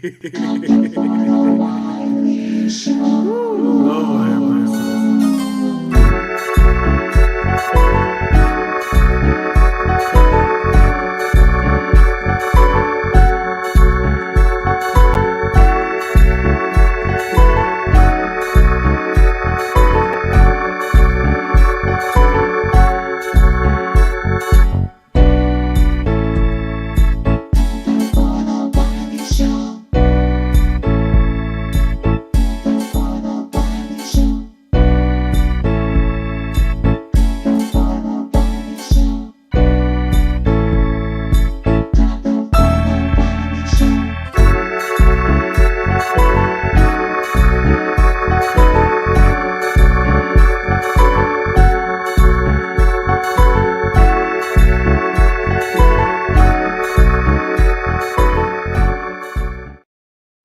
Lord have mercy.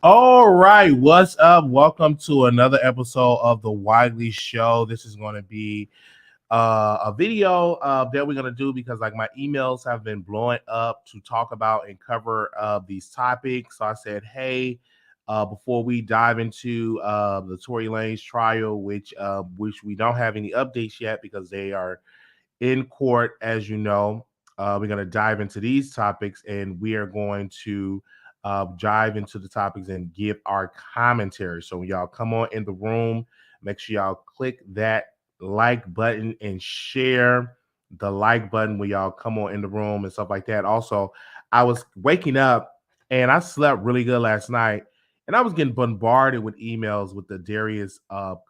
All right, what's up? Welcome to another episode of the Wiley Show. This is going to be a video that we're going to do because like my emails have been blowing up to talk about and cover these topics. So I said, hey, before we dive into the Tory Lanez trial, which we don't have any updates yet because they are in court, as you know. We're going to dive into these topics and we are going to dive into the topics and give our commentary. So when y'all come on in the room, make sure y'all click that like button and share the like button when y'all come on in the room and stuff like that. Also, I was waking up and I slept really good last night and I was getting bombarded with emails with the Darius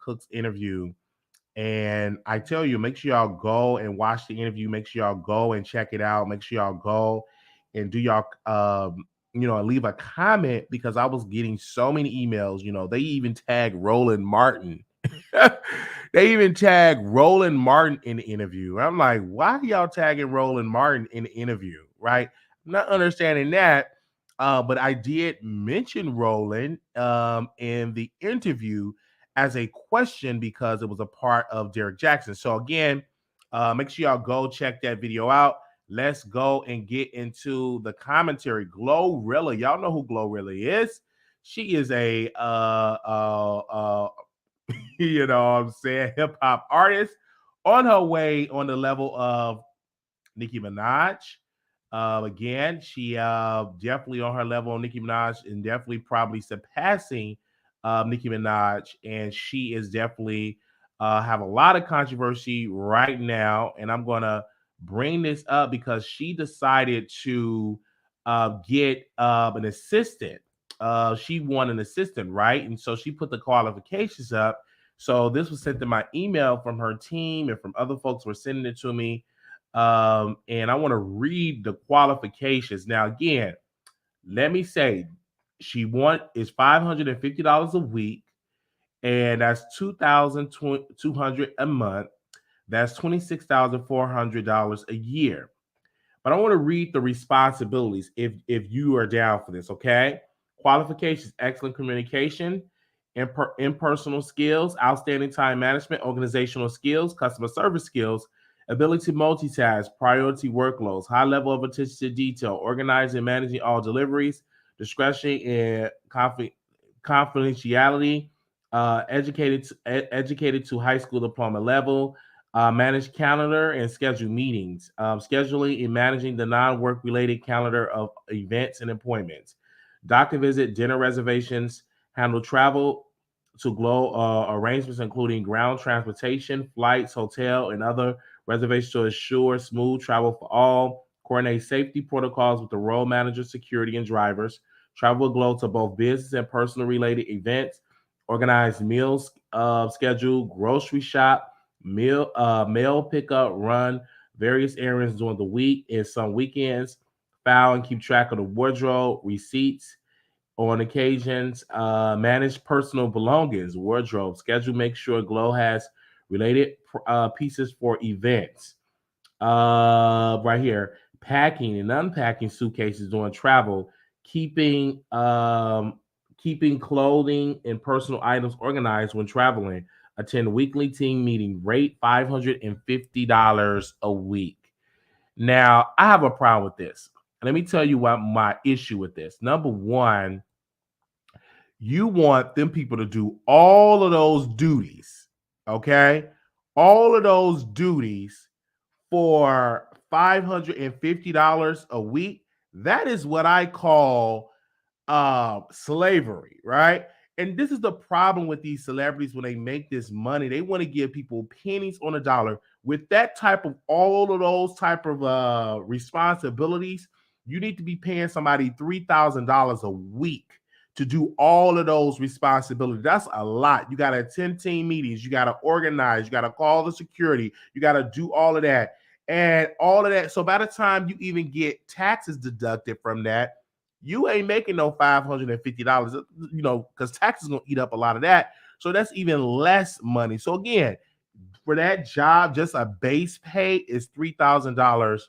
Cook's interview, and I tell you, make sure y'all go and watch the interview. Make sure y'all go and check it out. Make sure y'all go and do y'all, leave a comment because I was getting so many emails. You know, they even tag Roland Martin. They even tag Roland Martin in the interview. I'm like, why are y'all tagging Roland Martin in the interview? Right? I'm not understanding that. But I did mention Roland in the interview as a question because it was a part of Derek Jackson. So again, make sure y'all go check that video out. Let's go and get into the commentary. GloRilla, y'all know who GloRilla is. She is a you know what I'm saying, hip hop artist on her way on the level of Nicki Minaj. Again, she definitely on her level on Nicki Minaj and definitely probably surpassing Nicki Minaj. And she is definitely have a lot of controversy right now. And I'm going to bring this up because she decided to get an assistant. She won an assistant, right? And so she put the qualifications up. So this was sent to my email from her team and from other folks who were sending it to me, and I want to read the qualifications. Now, again, let me say she is $550 a week, and that's $2,200 a month. That's $26,400 a year. But I want to read the responsibilities if you are down for this, okay? Qualifications: excellent communication, impersonal skills, outstanding time management, organizational skills, customer service skills, ability to multitask, priority workloads, high level of attention to detail, organizing and managing all deliveries, discretion and confidentiality, educated to high school diploma level, manage calendar and schedule meetings, scheduling and managing the non-work related calendar of events and appointments, doctor visit, dinner reservations, handle travel to Glow arrangements, including ground transportation, flights, hotel, and other reservations to ensure smooth travel for all, coordinate safety protocols with the road manager, security, and drivers, travel with Glow to both business and personal related events, organize meals schedule, grocery shop, mail pickup, run various errands during the week and some weekends, file and keep track of the wardrobe, receipts, on occasions, manage personal belongings, wardrobe, schedule, make sure Glow has related pieces for events. Right here, packing and unpacking suitcases during travel, keeping keeping clothing and personal items organized when traveling. Attend weekly team meeting. Rate $550 a week. Now, I have a problem with this. Let me tell you what my issue with this. Number one, You want them people to do all of those duties, okay? All of those duties for $550 a week. That is what I call slavery, right? And this is the problem with these celebrities when they make this money. They want to give people pennies on a dollar. With that type of all of those type of responsibilities, you need to be paying somebody $3,000 a week to do all of those responsibilities. That's a lot. You got to attend team meetings, you got to organize, you got to call the security, you got to do all of that and all of that. So by the time you even get taxes deducted from that, you ain't making no $550, because taxes gonna eat up a lot of that. So that's even less money. So again, for that job, just a base pay is $3,000,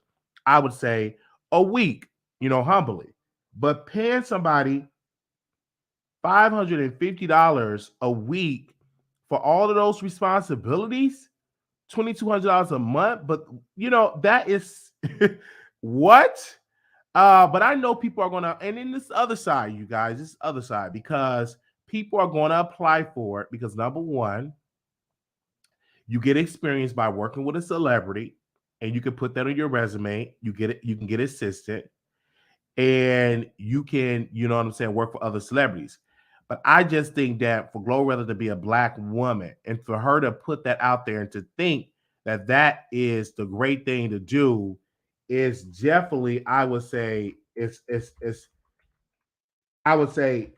I would say, a week, humbly. But paying somebody $550 a week for all of those responsibilities, $2,200 a month, but that is what? But I know people are gonna, and in this other side, you guys, this other side, because people are gonna apply for it because number one, you get experience by working with a celebrity, and you can put that on your resume. You can get assistant, and you can, you know what I'm saying, work for other celebrities. But I just think that for GloRilla to be a black woman and for her to put that out there and to think that that is the great thing to do is definitely, I would say, it's I would say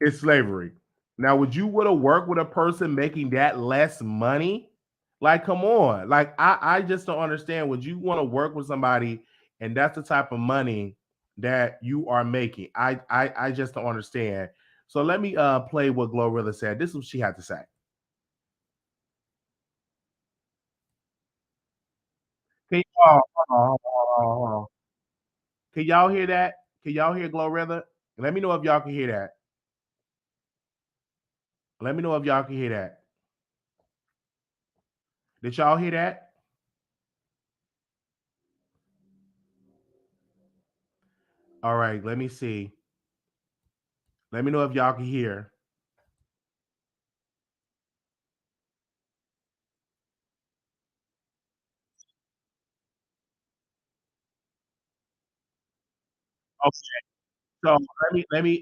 it's slavery. Now, would you want to work with a person making that less money? Like, come on. Like, I just don't understand. Would you want to work with somebody and that's the type of money that you are making? I just don't understand. So let me play what GloRilla said. This is what she had to say. Can y'all, hold on. Can y'all hear that? Can y'all hear GloRilla? Let me know if y'all can hear that. Let me know if y'all can hear that. Did y'all hear that? All right, let me see. Let me know if y'all can hear. Okay, so let me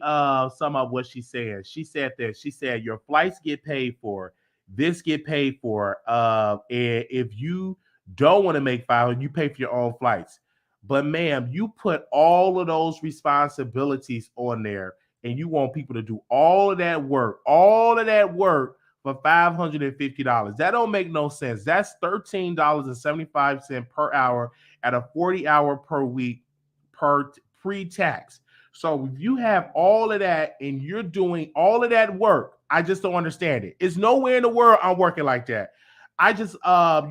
sum up what she said. She said this. She said your flights get paid for, this get paid for. And if you don't want to make five, you pay for your own flights. But ma'am, you put all of those responsibilities on there, and you want people to do all of that work for $550. That don't make no sense. That's $13.75 per hour at a 40-hour per week per pre-tax. So if you have all of that and you're doing all of that work, I just don't understand it. It's nowhere in the world I'm working like that. I just, you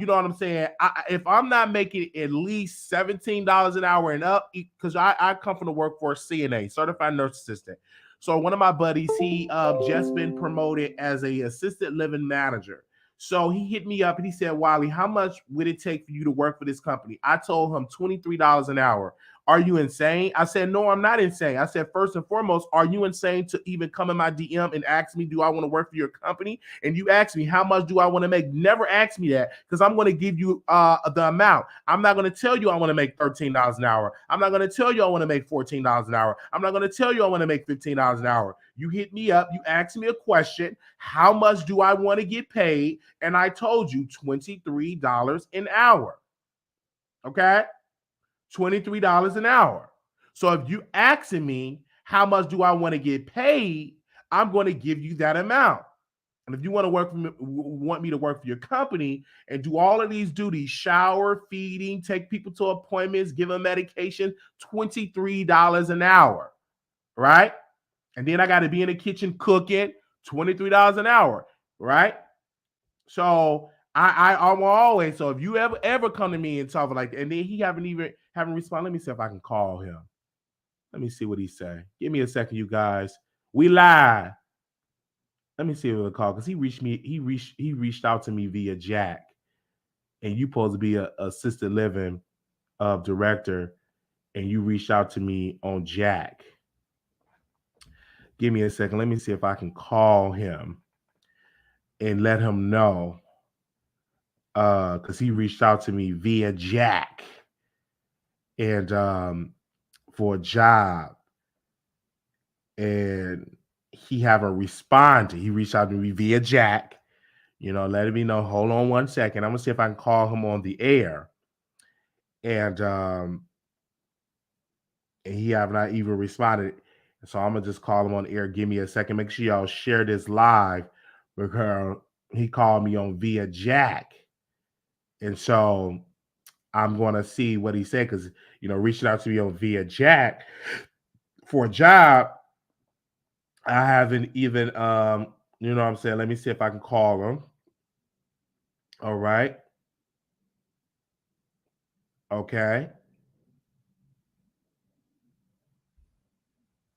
know what I'm saying? If I'm not making at least $17 an hour and up, because I come from the workforce, CNA, certified nurse assistant. So one of my buddies, he just been promoted as a assisted living manager. So he hit me up and he said, Wiley, how much would it take for you to work for this company? I told him $23 an hour. Are you insane? I said, no, I'm not insane. I said, first and foremost, are you insane to even come in my DM and ask me, do I want to work for your company? And you ask me, how much do I want to make? Never ask me that because I'm going to give you the amount. I'm not going to tell you I want to make $13 an hour. I'm not going to tell you I want to make $14 an hour. I'm not going to tell you I want to make $15 an hour. You hit me up. You asked me a question. How much do I want to get paid? And I told you $23 an hour. Okay? $23 an hour. So if you asking me how much do I want to get paid, I'm going to give you that amount. And if you want me to work for your company and do all of these duties, shower, feeding, take people to appointments, give them medication, $23 an hour, right? And then I got to be in the kitchen cooking, $23 an hour, right? So I'm always, so if you ever come to me and talk like that, and then he haven't responded. Let me see if I can call him. Let me see what he say. Give me a second, you guys. We live. Let me see if he'll call because he reached out to me via Jack, and you supposed to be a assisted living director, and you reached out to me on Jack. Give me a second. Let me see if I can call him and let him know. Because he reached out to me via Jack and for a job, and he haven't responded. He reached out to me via Jack, letting me know. Hold on one second. I'm gonna see if I can call him on the air, and he have not even responded. So I'm gonna just call him on the air. Give me a second. Make sure y'all share this live because he called me on via Jack, and so I'm gonna see what he said because reaching out to me on via Jack for a job. I haven't even what I'm saying. Let me see if I can call him. All right. Okay.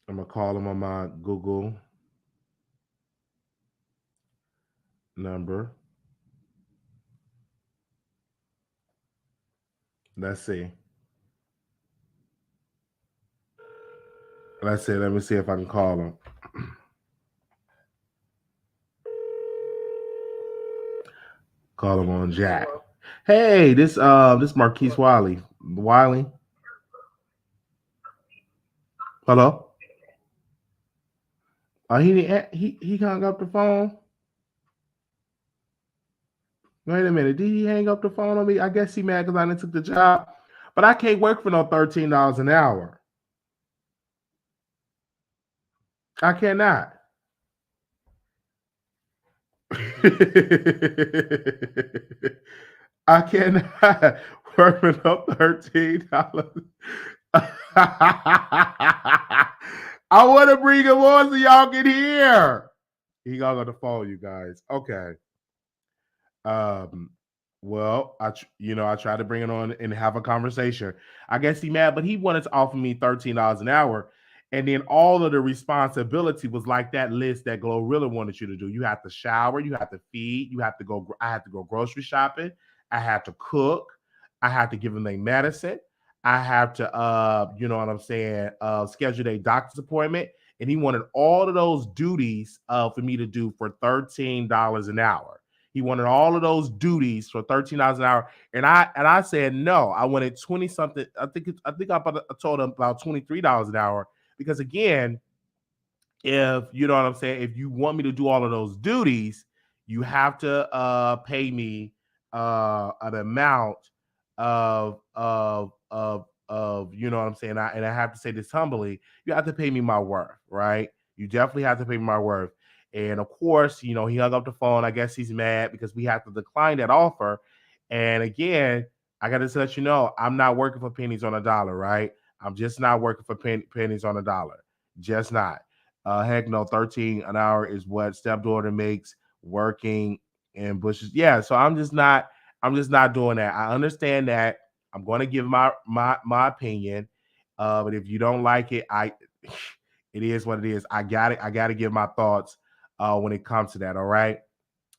I'm gonna call him on my Google number. Let's see. Let's see. Let me see if I can call him. Call him on Jack. Hey, this Marquise Wiley. Wiley. Hello. He hung up the phone. Wait a minute. Did he hang up the phone on me? I guess he mad because I didn't took the job. But I can't work for no $13 an hour. I cannot. I cannot work for no $13. I want to bring him on so y'all can hear. He got on the phone, you guys. Okay. Well, I tried to bring it on and have a conversation. I guess he mad, but he wanted to offer me $13 an hour. And then all of the responsibility was like that list that GloRilla wanted you to do. You have to shower, you have to feed, you have to go. I had to go grocery shopping. I had to cook. I had to give them their medicine. I have to, what I'm saying, schedule a doctor's appointment. And he wanted all of those duties for me to do for $13 an hour. He wanted all of those duties for $13 an hour, and I said no. I wanted 20 something. I think I told him about $23 an hour because again, if you know what I'm saying, if you want me to do all of those duties, you have to pay me an amount of you know what I'm saying. And I have to say this humbly, you have to pay me my worth, right? You definitely have to pay me my worth. And of course, he hung up the phone. I guess he's mad because we have to decline that offer. And again, I got to let you know, I'm not working for pennies on a dollar, right? I'm just not working for pennies on a dollar. Just not. Heck no, 13 an hour is what stepdaughter makes working in bushes. Yeah, so I'm just not doing that. I understand that. I'm going to give my opinion. But if you don't like it, it is what it is. I got to give my thoughts when it comes to that. All right.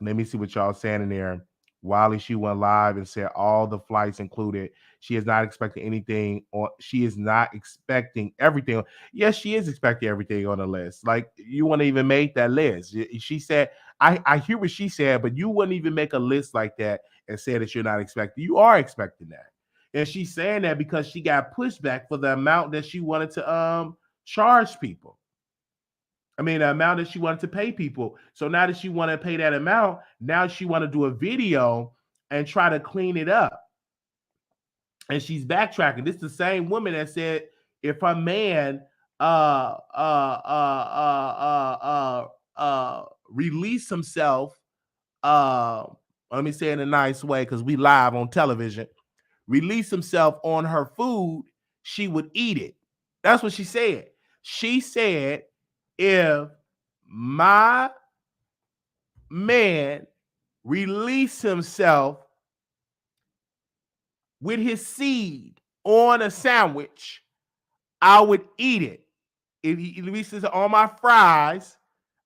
Let me see what y'all saying in there. Wiley, she went live and said all the flights included. She is not expecting anything, or she is not expecting everything. Yes, she is expecting everything on the list. Like you wouldn't even make that list. She said, I hear what she said, but you wouldn't even make a list like that and say that you're not expecting. You are expecting that. And she's saying that because she got pushback for the amount that she wanted to charge people. I mean, the amount that she wanted to pay people. So now that she want to pay that amount, now she want to do a video and try to clean it up. And she's backtracking. This is the same woman that said if her man release himself, let me say it in a nice way because we live on television, release himself on her food, she would eat it. That's what she said. She said, if my man release himself with his seed on a sandwich, I would eat it. If he releases it on my fries,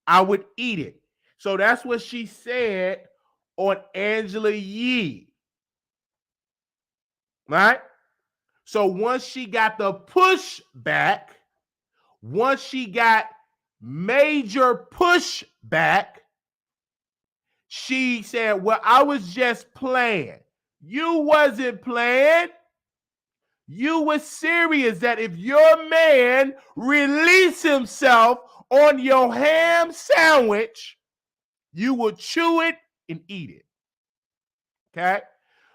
I would eat it. So that's what she said on Angela Yee. Right? So once she got the pushback, once she got major pushback. She said, well, I was just playing. You wasn't playing. You was serious that if your man released himself on your ham sandwich, you would chew it and eat it. Okay?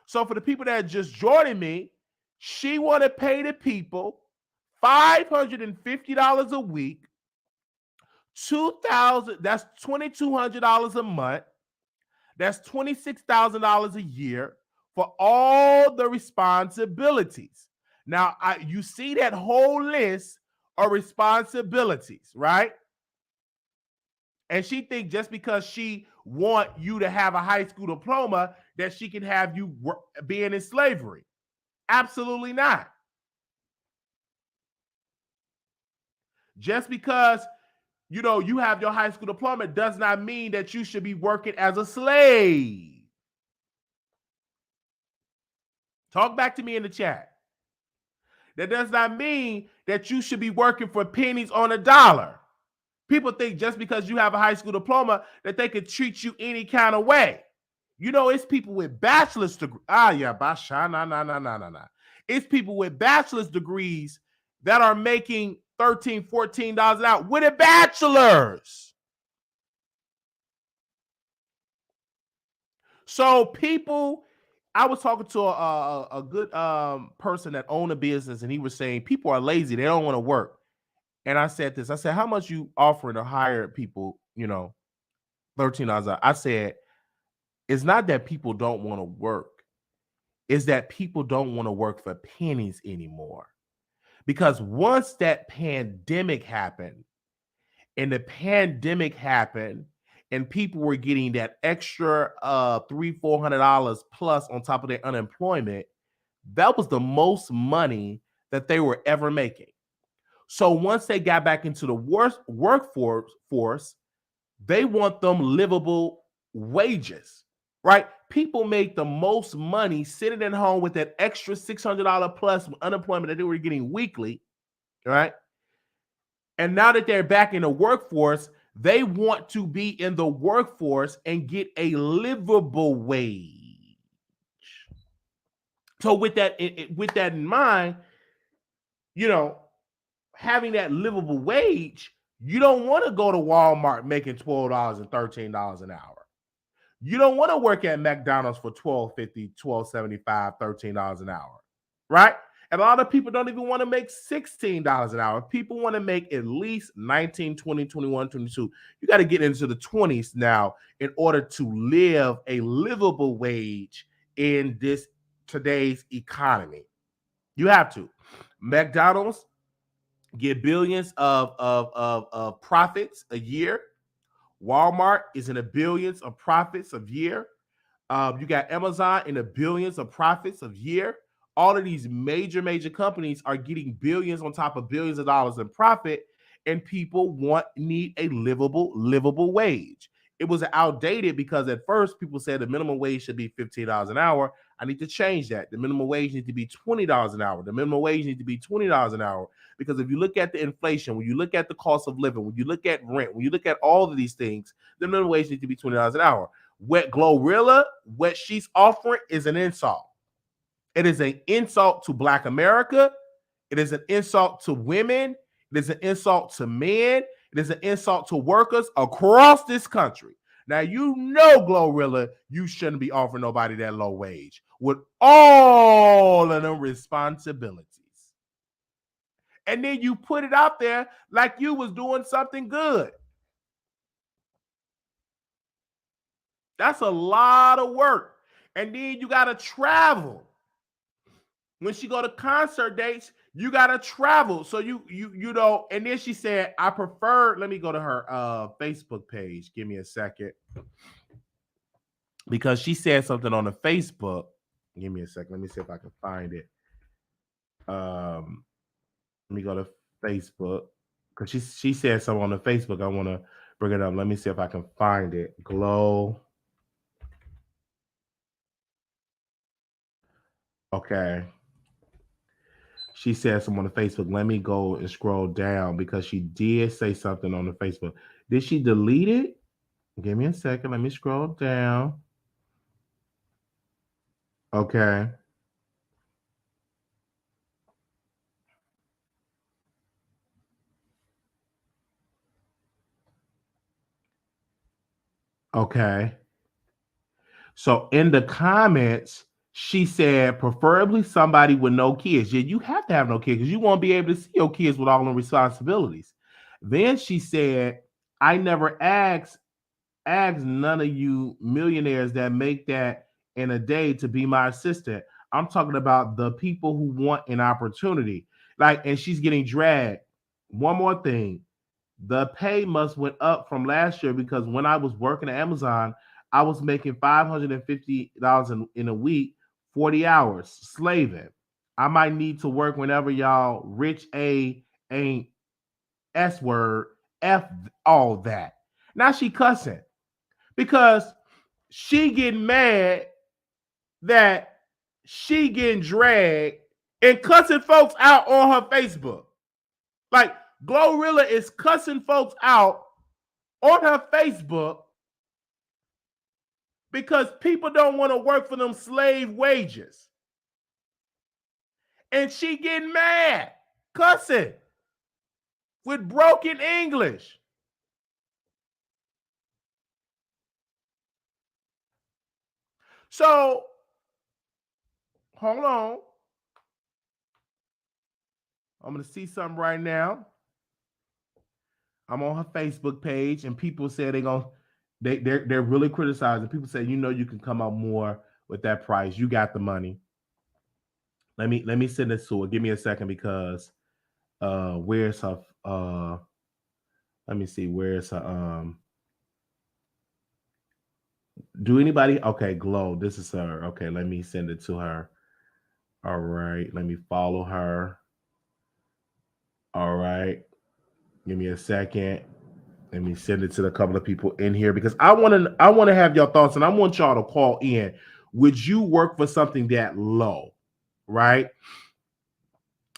So for the people that are just joining me, she want to pay the people $550 a week, $2,000, that's $2,200 a month. That's $26,000 a year for all the responsibilities. Now, you see that whole list of responsibilities, right? And she thinks just because she want you to have a high school diploma that she can have you being in slavery. Absolutely not. Just because you have your high school diploma does not mean that you should be working as a slave. Talk back to me in the chat. That does not mean that you should be working for pennies on a dollar. People think just because you have a high school diploma that they could treat you any kind of way. It's people with bachelor's degrees. It's people with bachelor's degrees that are making $13, $14 an hour with a bachelor's. So people, I was talking to a good person that owned a business, and he was saying people are lazy. They don't want to work. And I said this. I said, how much you offering to hire people, $13 an hour? I said, it's not that people don't want to work. It's that people don't want to work for pennies anymore. Because once that pandemic happened, and people were getting that extra $300-$400 plus on top of their unemployment, that was the most money that they were ever making. So once they got back into the workforce, they want them livable wages, right? People make the most money sitting at home with that extra $600 plus unemployment that they were getting weekly, right? And now that they're back in the workforce, they want to be in the workforce and get a livable wage. So with that in mind, having that livable wage, you don't want to go to Walmart making $12 and $13 an hour. You don't want to work at McDonald's for $12.50, $12.75, $13 an hour, right? And a lot of people don't even want to make $16 an hour. People want to make at least 19, 20, 21, 22. You got to get into the 20s now in order to live a livable wage in today's economy. You have to. McDonald's get billions of profits a year. Walmart is in the billions of profits a year. You got Amazon in the billions of profits a year. All of these major companies are getting billions on top of billions of dollars in profit, and people need a livable wage. It was outdated because at first people said the minimum wage should be $15 an hour. I need to change that. The minimum wage needs to be $20 an hour. The minimum wage needs to be $20 an hour. Because if you look at the inflation, when you look at the cost of living, when you look at rent, when you look at all of these things, the minimum wage needs to be $20 an hour. GloRilla, what she's offering is an insult. It is an insult to Black America. It is an insult to women. It is an insult to men. It is an insult to workers across this country. Now, GloRilla, you shouldn't be offering nobody that low wage with all of them responsibilities. And then you put it out there like you was doing something good. That's a lot of work. And then you got to travel. When she go to concert dates, you got to travel. So and then she said, I prefer, let me go to her Facebook page. Give me a second. Because she said something on the Facebook. Give me a second. Let me see if I can find it. Let me go to Facebook. Because she said something on the Facebook. I want to bring it up. Let me see if I can find it. Glow. Okay. She said some on the Facebook. Let me go and scroll down because she did say something on the Facebook. Did she delete it? Give me a second. Let me scroll down. Okay. Okay. So in the comments, she said, preferably somebody with no kids. Yeah, you have to have no kids because you won't be able to see your kids with all the responsibilities. Then she said, I never asked none of you millionaires that make that in a day to be my assistant. I'm talking about the people who want an opportunity. Like, and she's getting dragged. One more thing. The pay must went up from last year because when I was working at Amazon, I was making $550 in a week, 40 hours, slaving. I might need to work whenever y'all rich A ain't S word, F all that. Now she cussing because she getting mad that she getting dragged and cussing folks out on her Facebook. Like GloRilla is cussing folks out on her Facebook because people don't want to work for them slave wages. And she getting mad, cussing with broken English. So, hold on. I'm going to see something right now. I'm on her Facebook page, and people say they're really criticizing. People say, you can come out more with that price. You got the money. Let me send this to her. Give me a second because where's her let me see, where's her do anybody okay, Glow. This is her. Okay, let me send it to her. All right, let me follow her. All right. Give me a second. Let me send it to a couple of people in here because I want to have your thoughts and I want y'all to call in. Would you work for something that low? Right?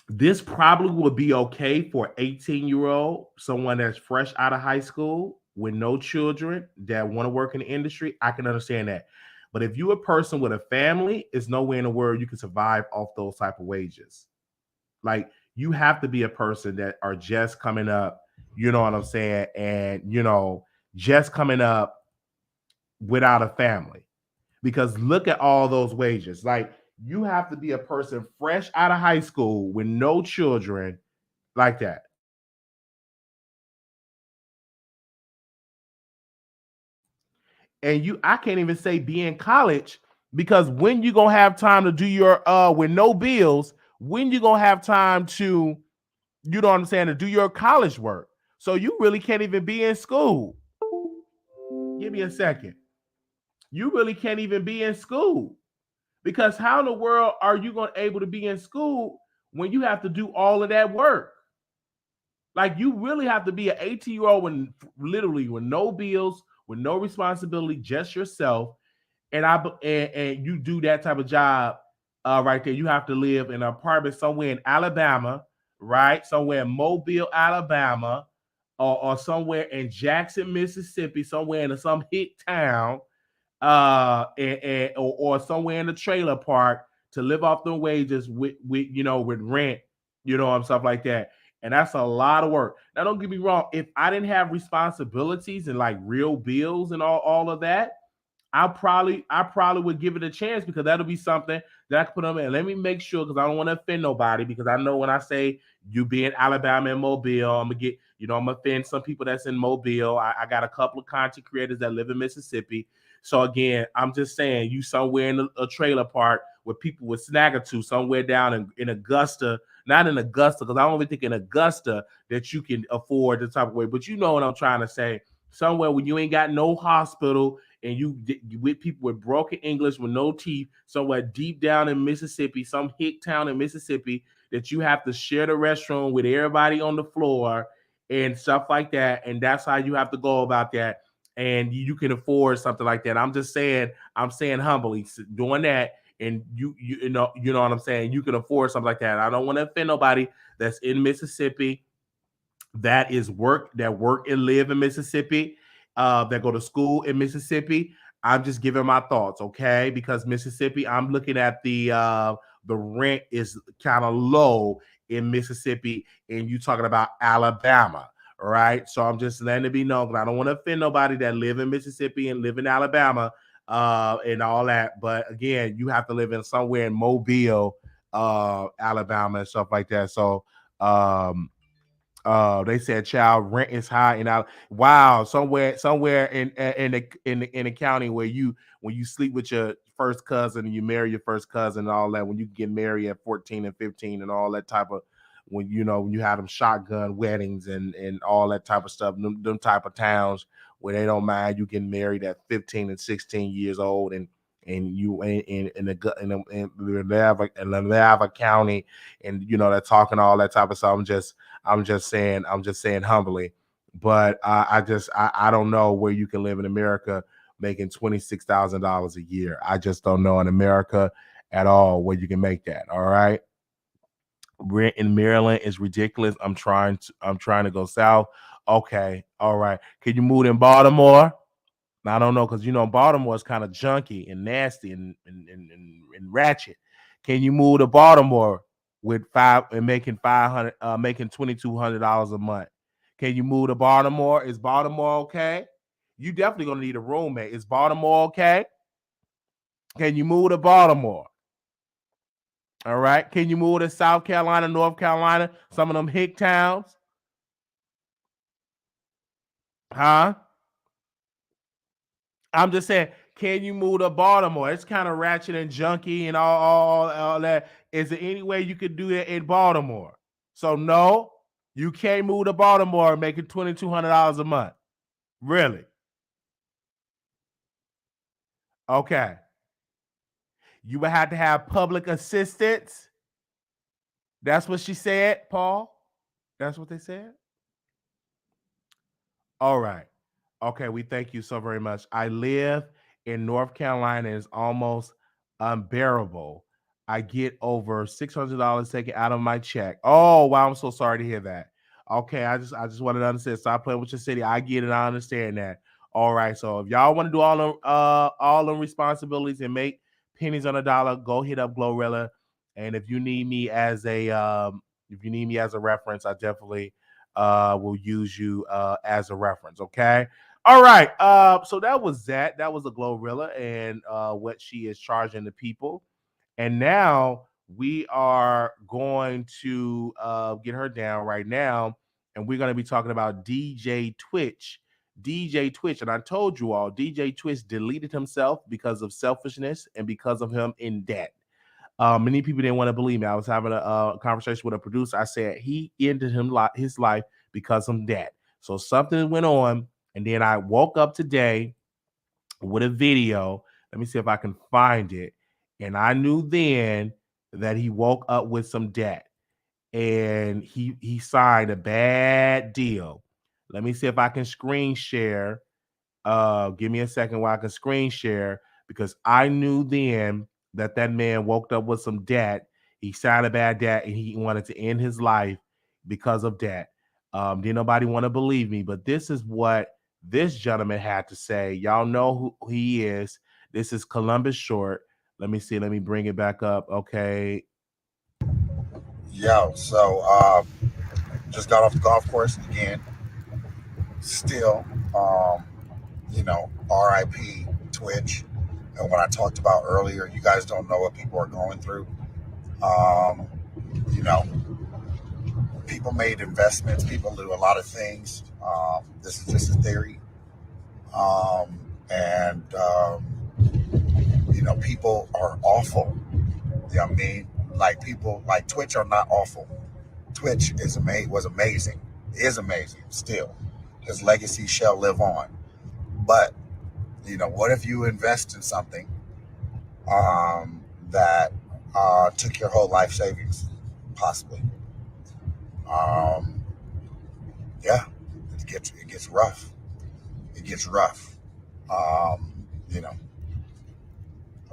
This probably would be okay for an 18-year-old, someone that's fresh out of high school with no children that want to work in the industry. I can understand that. But if you're a person with a family, it's nowhere in the world you can survive off those type of wages. Like you have to be a person that are just coming up, you know what I'm saying? And, just coming up without a family. Because look at all those wages. Like you have to be a person fresh out of high school with no children like that. And I can't even say be in college because when you gonna have time to do your with no bills, when you gonna have time to, you know what I'm saying, to do your college work. So you really can't even be in school. Give me a second. You really can't even be in school because how in the world are you going to able to be in school when you have to do all of that work? Like you really have to be an 18-year-old with literally with no bills, with no responsibility, just yourself. And you do that type of job right there. You have to live in an apartment somewhere in Alabama, right? Somewhere in Mobile, Alabama, or somewhere in Jackson, Mississippi, somewhere in some hick town, or somewhere in the trailer park to live off the wages with rent, and stuff like that. And that's a lot of work. Now, don't get me wrong. If I didn't have responsibilities and like real bills and all of that, I probably would give it a chance because that'll be something that I can put on. And let me make sure because I don't want to offend nobody because I know when I say you be in Alabama and Mobile, I'm gonna offend some people that's in Mobile. I got a couple of content creators that live in Mississippi. So again, I'm just saying you somewhere in a trailer park with people with Snaggletooth, somewhere down in Augusta, not in Augusta, because I don't even think in Augusta that you can afford the type of way. But you know what I'm trying to say. Somewhere when you ain't got no hospital and you with people with broken English with no teeth, somewhere deep down in Mississippi, some hick town in Mississippi, that you have to share the restroom with everybody on the floor and stuff like that. And that's how you have to go about that. And you can afford something like that. I'm saying humbly doing that. and you know what I'm saying, you can afford something like that. I don't want to offend nobody that's in Mississippi that work and live in Mississippi, that go to school in Mississippi. I'm just giving my thoughts, okay? Because Mississippi, I'm looking at the rent is kind of low in Mississippi, and you talking about Alabama, right? So I'm just letting it be known, because I don't want to offend nobody that live in Mississippi and live in Alabama, and all that. But again, you have to live in somewhere in Mobile, Alabama, and stuff like that. So they said child rent is high and out. Wow, somewhere in the county where when you sleep with your first cousin and you marry your first cousin and all that, when you get married at 14 and 15 and all that type of, when when you have them shotgun weddings and all that type of stuff, them type of towns where they don't mind you getting married at 15 and 16 years old, and you in the Lava County, and they're talking all that type of stuff. I'm just saying humbly, but I don't know where you can live in America making $26,000 a year. I just don't know in America at all where you can make that. All right. Rent in Maryland is ridiculous. I'm trying to go south. Okay. All right. Can you move in Baltimore? I don't know, because Baltimore is kind of junky and nasty and ratchet. Can you move to Baltimore with making 500 making $2,200 a month? Can you move to Baltimore? Is Baltimore okay? You definitely gonna need a roommate. Is Baltimore okay? Can you move to Baltimore? All right. Can you move to South Carolina, North Carolina, some of them hick towns? Huh? I'm just saying, can you move to Baltimore? It's kind of ratchet and junky and all that. Is there any way you could do that in Baltimore? So no, you can't move to Baltimore making $2,200 a month. Really? Okay. You would have to have public assistance. That's what she said, Paul. That's what they said. All right. Okay, we thank you so very much. I live in North Carolina. It's almost unbearable. I get over $600 taken out of my check. Oh, wow, I'm so sorry to hear that. Okay, I just wanted to understand. Stop playing with your city. I get it. I understand that. All right. So if y'all want to do all the responsibilities and make pennies on a dollar, go hit up GloRilla. And if you need me as a reference, I definitely will use you as a reference. Okay. All right. So that was that. That was a GloRilla and what she is charging the people. And now we are going to get her down right now, and we're going to be talking about DJ Twitch. DJ Twitch, and I told you all, DJ Twitch deleted himself because of selfishness and because of him in debt. Many people didn't want to believe me. I was having a conversation with a producer. I said he ended his life because of debt. So something went on, and then I woke up today with a video. Let me see if I can find it. And I knew then that he woke up with some debt, and he signed a bad deal. Let me see if I can screen share. Give me a second while I can screen share, because I knew then that man woke up with some debt. He signed a bad debt, and he wanted to end his life because of debt. Didn't nobody want to believe me, but this is what this gentleman had to say. Y'all know who he is. This is Columbus Short. Let me see. Let me bring it back up. Okay. Yo, so just got off the golf course again. Still, RIP Twitch. And what I talked about earlier, you guys don't know what people are going through. Um, you know, people made investments, people do a lot of things. This is just a theory. And people are awful. You know what I mean? Like people like Twitch are not awful. Twitch was amazing, is amazing still. His legacy shall live on. But what if you invest in something that took your whole life savings, possibly? Um, yeah, it gets rough. It gets rough. Um, you know,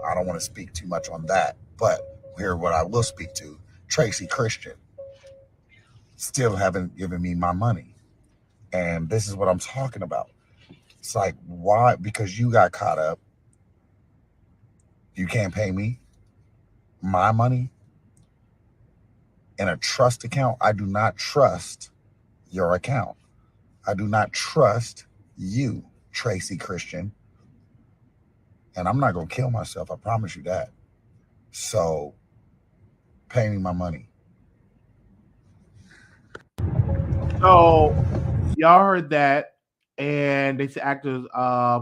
I don't want to speak too much on that, but here what I will speak to, Tracy Christian still haven't given me my money. And this is what I'm talking about. It's like, why? Because you got caught up. You can't pay me my money in a trust account. I do not trust your account. I do not trust you, Tracy Christian. And I'm not going to kill myself. I promise you that. So pay me my money. So y'all heard that, and they said actors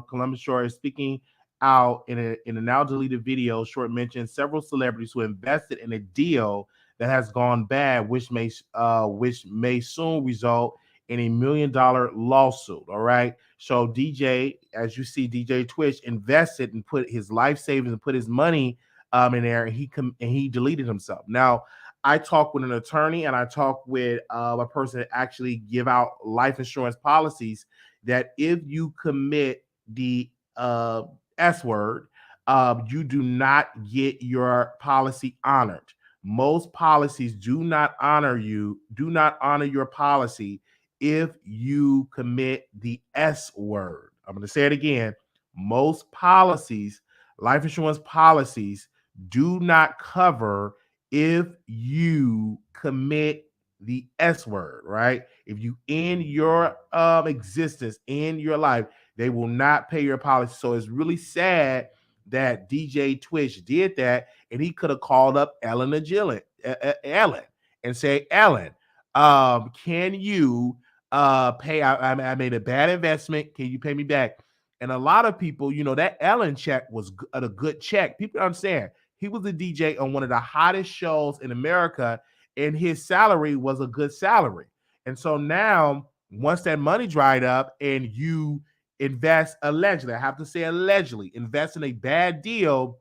Columbus Short is speaking out in a now deleted video. Short mentioned several celebrities who invested in a deal that has gone bad, which may soon result in $1 million lawsuit. All right. So DJ, as you see, DJ Twitch invested and put his life savings and put his money in there, and he deleted himself. Now I talked with an attorney and I talked with a person that actually give out life insurance policies that if you commit the S word, you do not get your policy honored. Most policies do not honor your policy if you commit the S word. I'm going to say it again. Most policies, life insurance policies, do not cover if you commit the S word, right? If you end your existence in your life, they will not pay your policy. So it's really sad that DJ Twitch did that, and he could have called up Ellen and say, Ellen, can you pay? I made a bad investment. Can you pay me back? And a lot of people, that Ellen check was a good check. People understand he was a DJ on one of the hottest shows in America, and his salary was a good salary. And so now, once that money dried up and you invest allegedly, I have to say allegedly, invest in a bad deal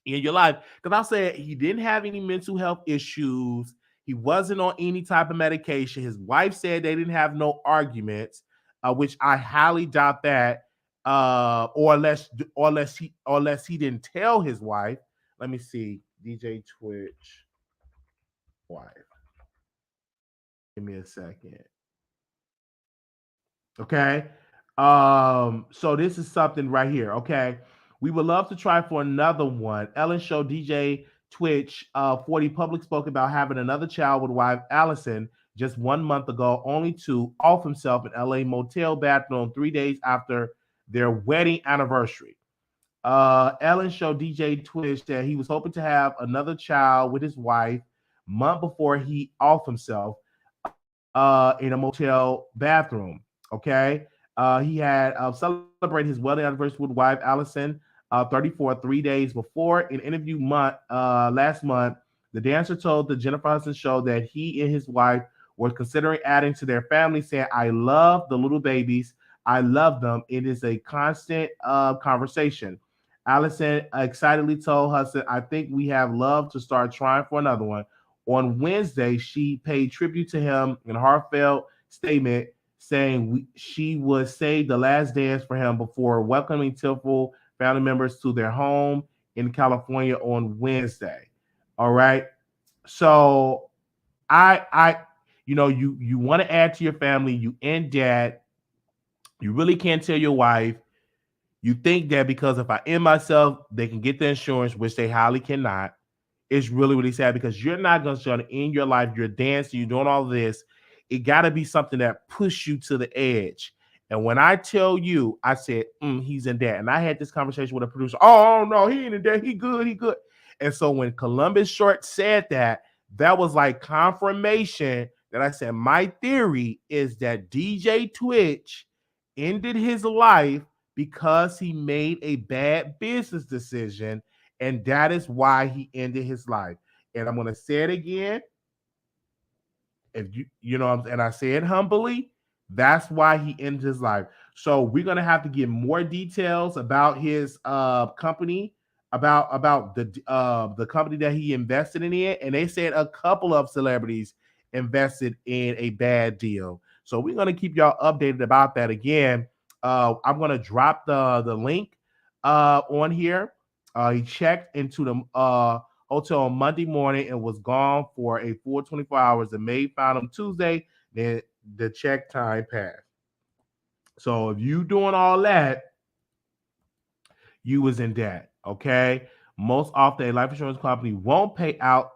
in your life, because I'll say he didn't have any mental health issues. He wasn't on any type of medication. His wife said they didn't have no arguments, which I highly doubt that. Or unless he didn't tell his wife. Let me see. DJ Twitch wife. Give me a second. Okay. So this is something right here. Okay. We would love to try for another one. Ellen Show DJ Twitch 40 public spoke about having another child with wife Allison just 1 month ago, only to off himself in LA motel bathroom 3 days after their wedding anniversary. Ellen Show DJ Twitch said he was hoping to have another child with his wife month before he off himself in a motel bathroom. Okay. He had celebrated his wedding anniversary with wife Allison 34 3 days before. In an interview last month, the dancer told the Jennifer Hudson show that he and his wife were considering adding to their family, saying, I love the little babies. I love them. It is a constant conversation. Allison excitedly told Hudson, I think we have love to start trying for another one. On Wednesday, she paid tribute to him in a heartfelt statement, saying she would save the last dance for him before welcoming Tilful family members to their home in California on Wednesday. All right. So you want to add to your family, you end that. You really can't tell your wife. You think that because if I end myself, they can get the insurance, which they highly cannot. It's really, really sad because you're not going to end your life. You're dancing, you're doing all this. It got to be something that push you to the edge. And when I tell you, I said, he's in debt. And I had this conversation with a producer. Oh, no, he ain't in debt. He good. He good. And so when Columbus Short said that, that was like confirmation that I said, my theory is that DJ Twitch ended his life because he made a bad business decision, and that is why he ended his life. And I'm going to say it again. If and I say it humbly, that's why he ended his life. So we're going to have to get more details about his company, about the company that he invested in it. And they said a couple of celebrities invested in a bad deal. So we're going to keep y'all updated about that. Again, I'm going to drop the link on here. He checked into the hotel on Monday morning and was gone for a full 24 hours. The maid found him Tuesday. Then the check time passed. So if you doing all that, you was in debt. Okay. Most often, a life insurance company won't pay out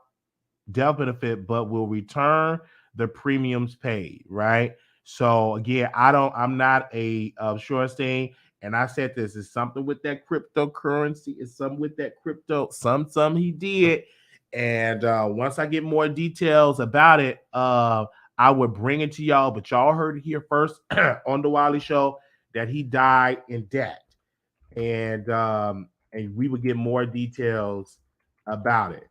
death benefit, but will return the premiums paid. Right. So again, I'm not a insurance thing. And I said this is something with that cryptocurrency. It's something with that crypto. Some he did. And once I get more details about it, I would bring it to y'all. But y'all heard it here first on the Wiley Show that he died in debt, and we would get more details about it.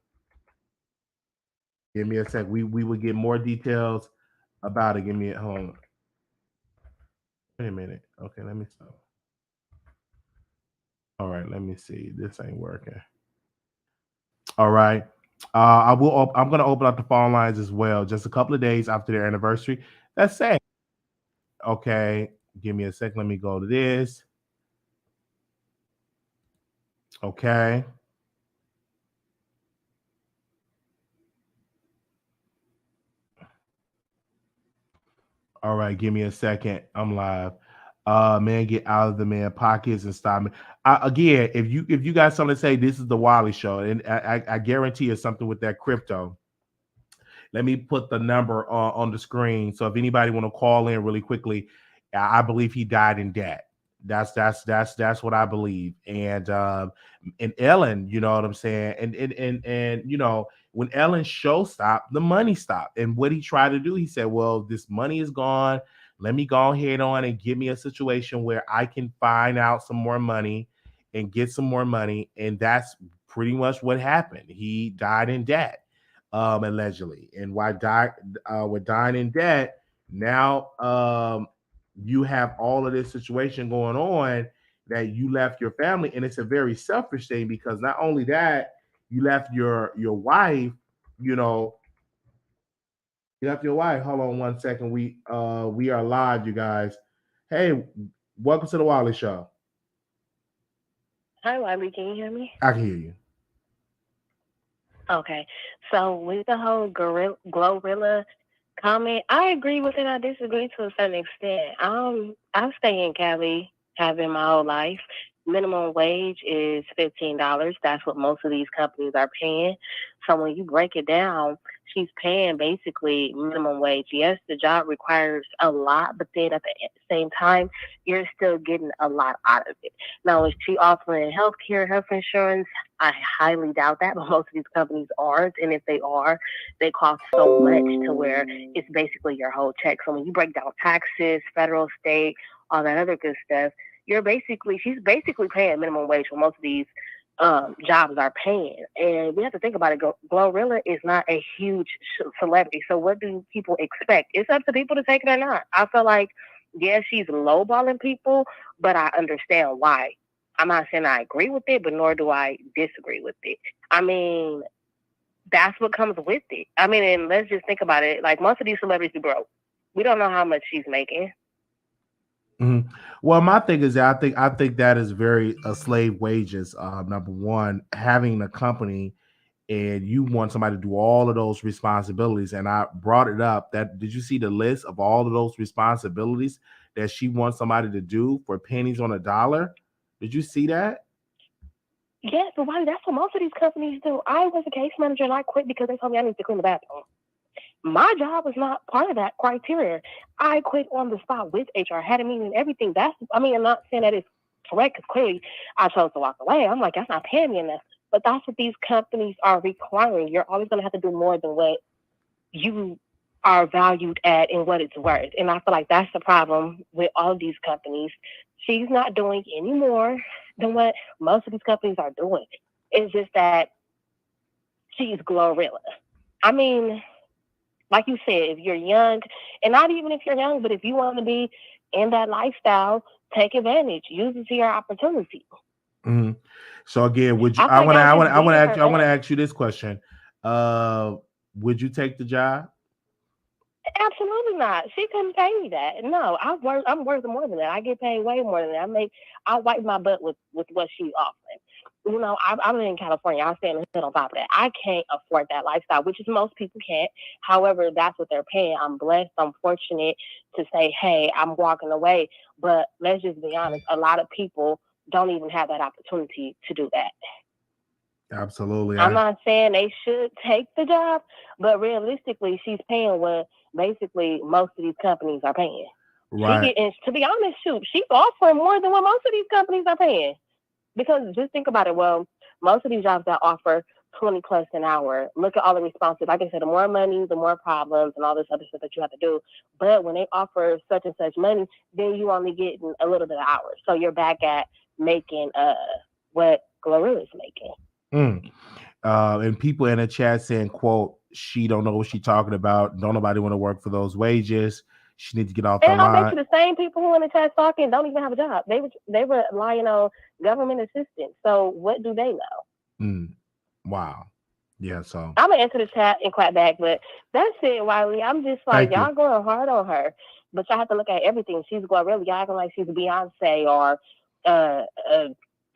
Give me a sec. We would get more details about it. Give me a hold on. Wait a minute. Okay, let me stop. All right, let me see. This ain't working. All right. I'm gonna open up the phone lines as well. Just a couple of days after their anniversary. That's sad. Okay. Give me a sec. Let me go to this. Okay. All right, give me a second. I'm live. Man, get out of the man pockets and stop me. Again, if you got something to say, this is the Wiley Show, and I guarantee you something with that crypto. Let me put the number on the screen. So if anybody want to call in really quickly, I believe he died in debt. That's what I believe. And Ellen, you know what I'm saying? And when Ellen's show stopped, the money stopped. And what he tried to do, he said, well, this money is gone. Let me go ahead on and give me a situation where I can find out some more money and get some more money. And that's pretty much what happened. He died in debt, allegedly. And why with dying in debt, now you have all of this situation going on that you left your family, and it's a very selfish thing because not only that, you left your wife, you know, you left your wife. Hold on one second. We are live, you guys. Hey, welcome to the Wiley Show. Hi, Wiley. Can you hear me? I can hear you. Okay. So with the whole GloRilla comment, I agree with it. I disagree to a certain extent. I stay in Cali, have been my whole life. Minimum wage is $15. That's what most of these companies are paying. So when you break it down, she's paying basically minimum wage. Yes, the job requires a lot, but then at the same time, you're still getting a lot out of it. Now, is she offering health care, health insurance? I highly doubt that, but most of these companies aren't. And if they are, they cost so much to where it's basically your whole check. So when you break down taxes, federal, state, all that other good stuff, she's basically paying minimum wage for most of these jobs are paying. And we have to think about it. GloRilla is not a huge celebrity. So what do people expect? It's up to people to take it or not. I feel like, yeah, she's lowballing people, but I understand why. I'm not saying I agree with it, but nor do I disagree with it. I mean, that's what comes with it. I mean, and let's just think about it. Like most of these celebrities are broke. We don't know how much she's making. Mm-hmm. Well, my thing is that I think that is very slave wages. Number one, having a company and you want somebody to do all of those responsibilities. And I brought it up that did you see the list of all of those responsibilities that she wants somebody to do for pennies on a dollar? Did you see that? Yes, but why? That's what most of these companies do. I was a case manager and I quit because they told me I need to clean the bathroom. My job was not part of that criteria. I quit on the spot with HR, had a meeting and everything. I'm not saying that it's correct because clearly I chose to walk away. I'm like, that's not paying me enough. But that's what these companies are requiring. You're always going to have to do more than what you are valued at and what it's worth. And I feel like that's the problem with all of these companies. She's not doing any more than what most of these companies are doing. It's just that she's GloRilla. I mean, like you said, if you're young, and not even if you're young, but if you want to be in that lifestyle, take advantage. Use it to your opportunity. Mm-hmm. So again, would you? I feel like y'all just beating her I want to up. ask you this question. Uh, would you take the job? Absolutely not. She couldn't pay me that. No, I'm worth more than that. I get paid way more than that. I wipe my butt with what she's offering. I'm in California. I stay in the hood on top of that. I can't afford that lifestyle, which is most people can't. However, that's what they're paying. I'm blessed. I'm fortunate to say, hey, I'm walking away. But let's just be honest. A lot of people don't even have that opportunity to do that. Absolutely. I'm not saying they should take the job, but realistically, she's paying what basically most of these companies are paying. Right. And to be honest, shoot, she's offering more than what most of these companies are paying. Because just think about it. Well, most of these jobs that offer 20 plus an hour, look at all the responses. Like I said, the more money, the more problems and all this other stuff that you have to do. But when they offer such and such money, then you only getting a little bit of hours. So you're back at making what GloRilla is making. And people in the chat saying, quote, she don't know what she's talking about. Don't nobody want to work for those wages. She needs to get off the And I bet line. you the same people who in the chat talking don't even have a job. They were relying on government assistance. So what do they know? Wow. Yeah, so I'm gonna answer the chat and clap back, but that's it, Wiley. I'm just like, y'all going hard on her, but y'all have to look at everything. She's GloRilla. Y'all acting like she's Beyonce or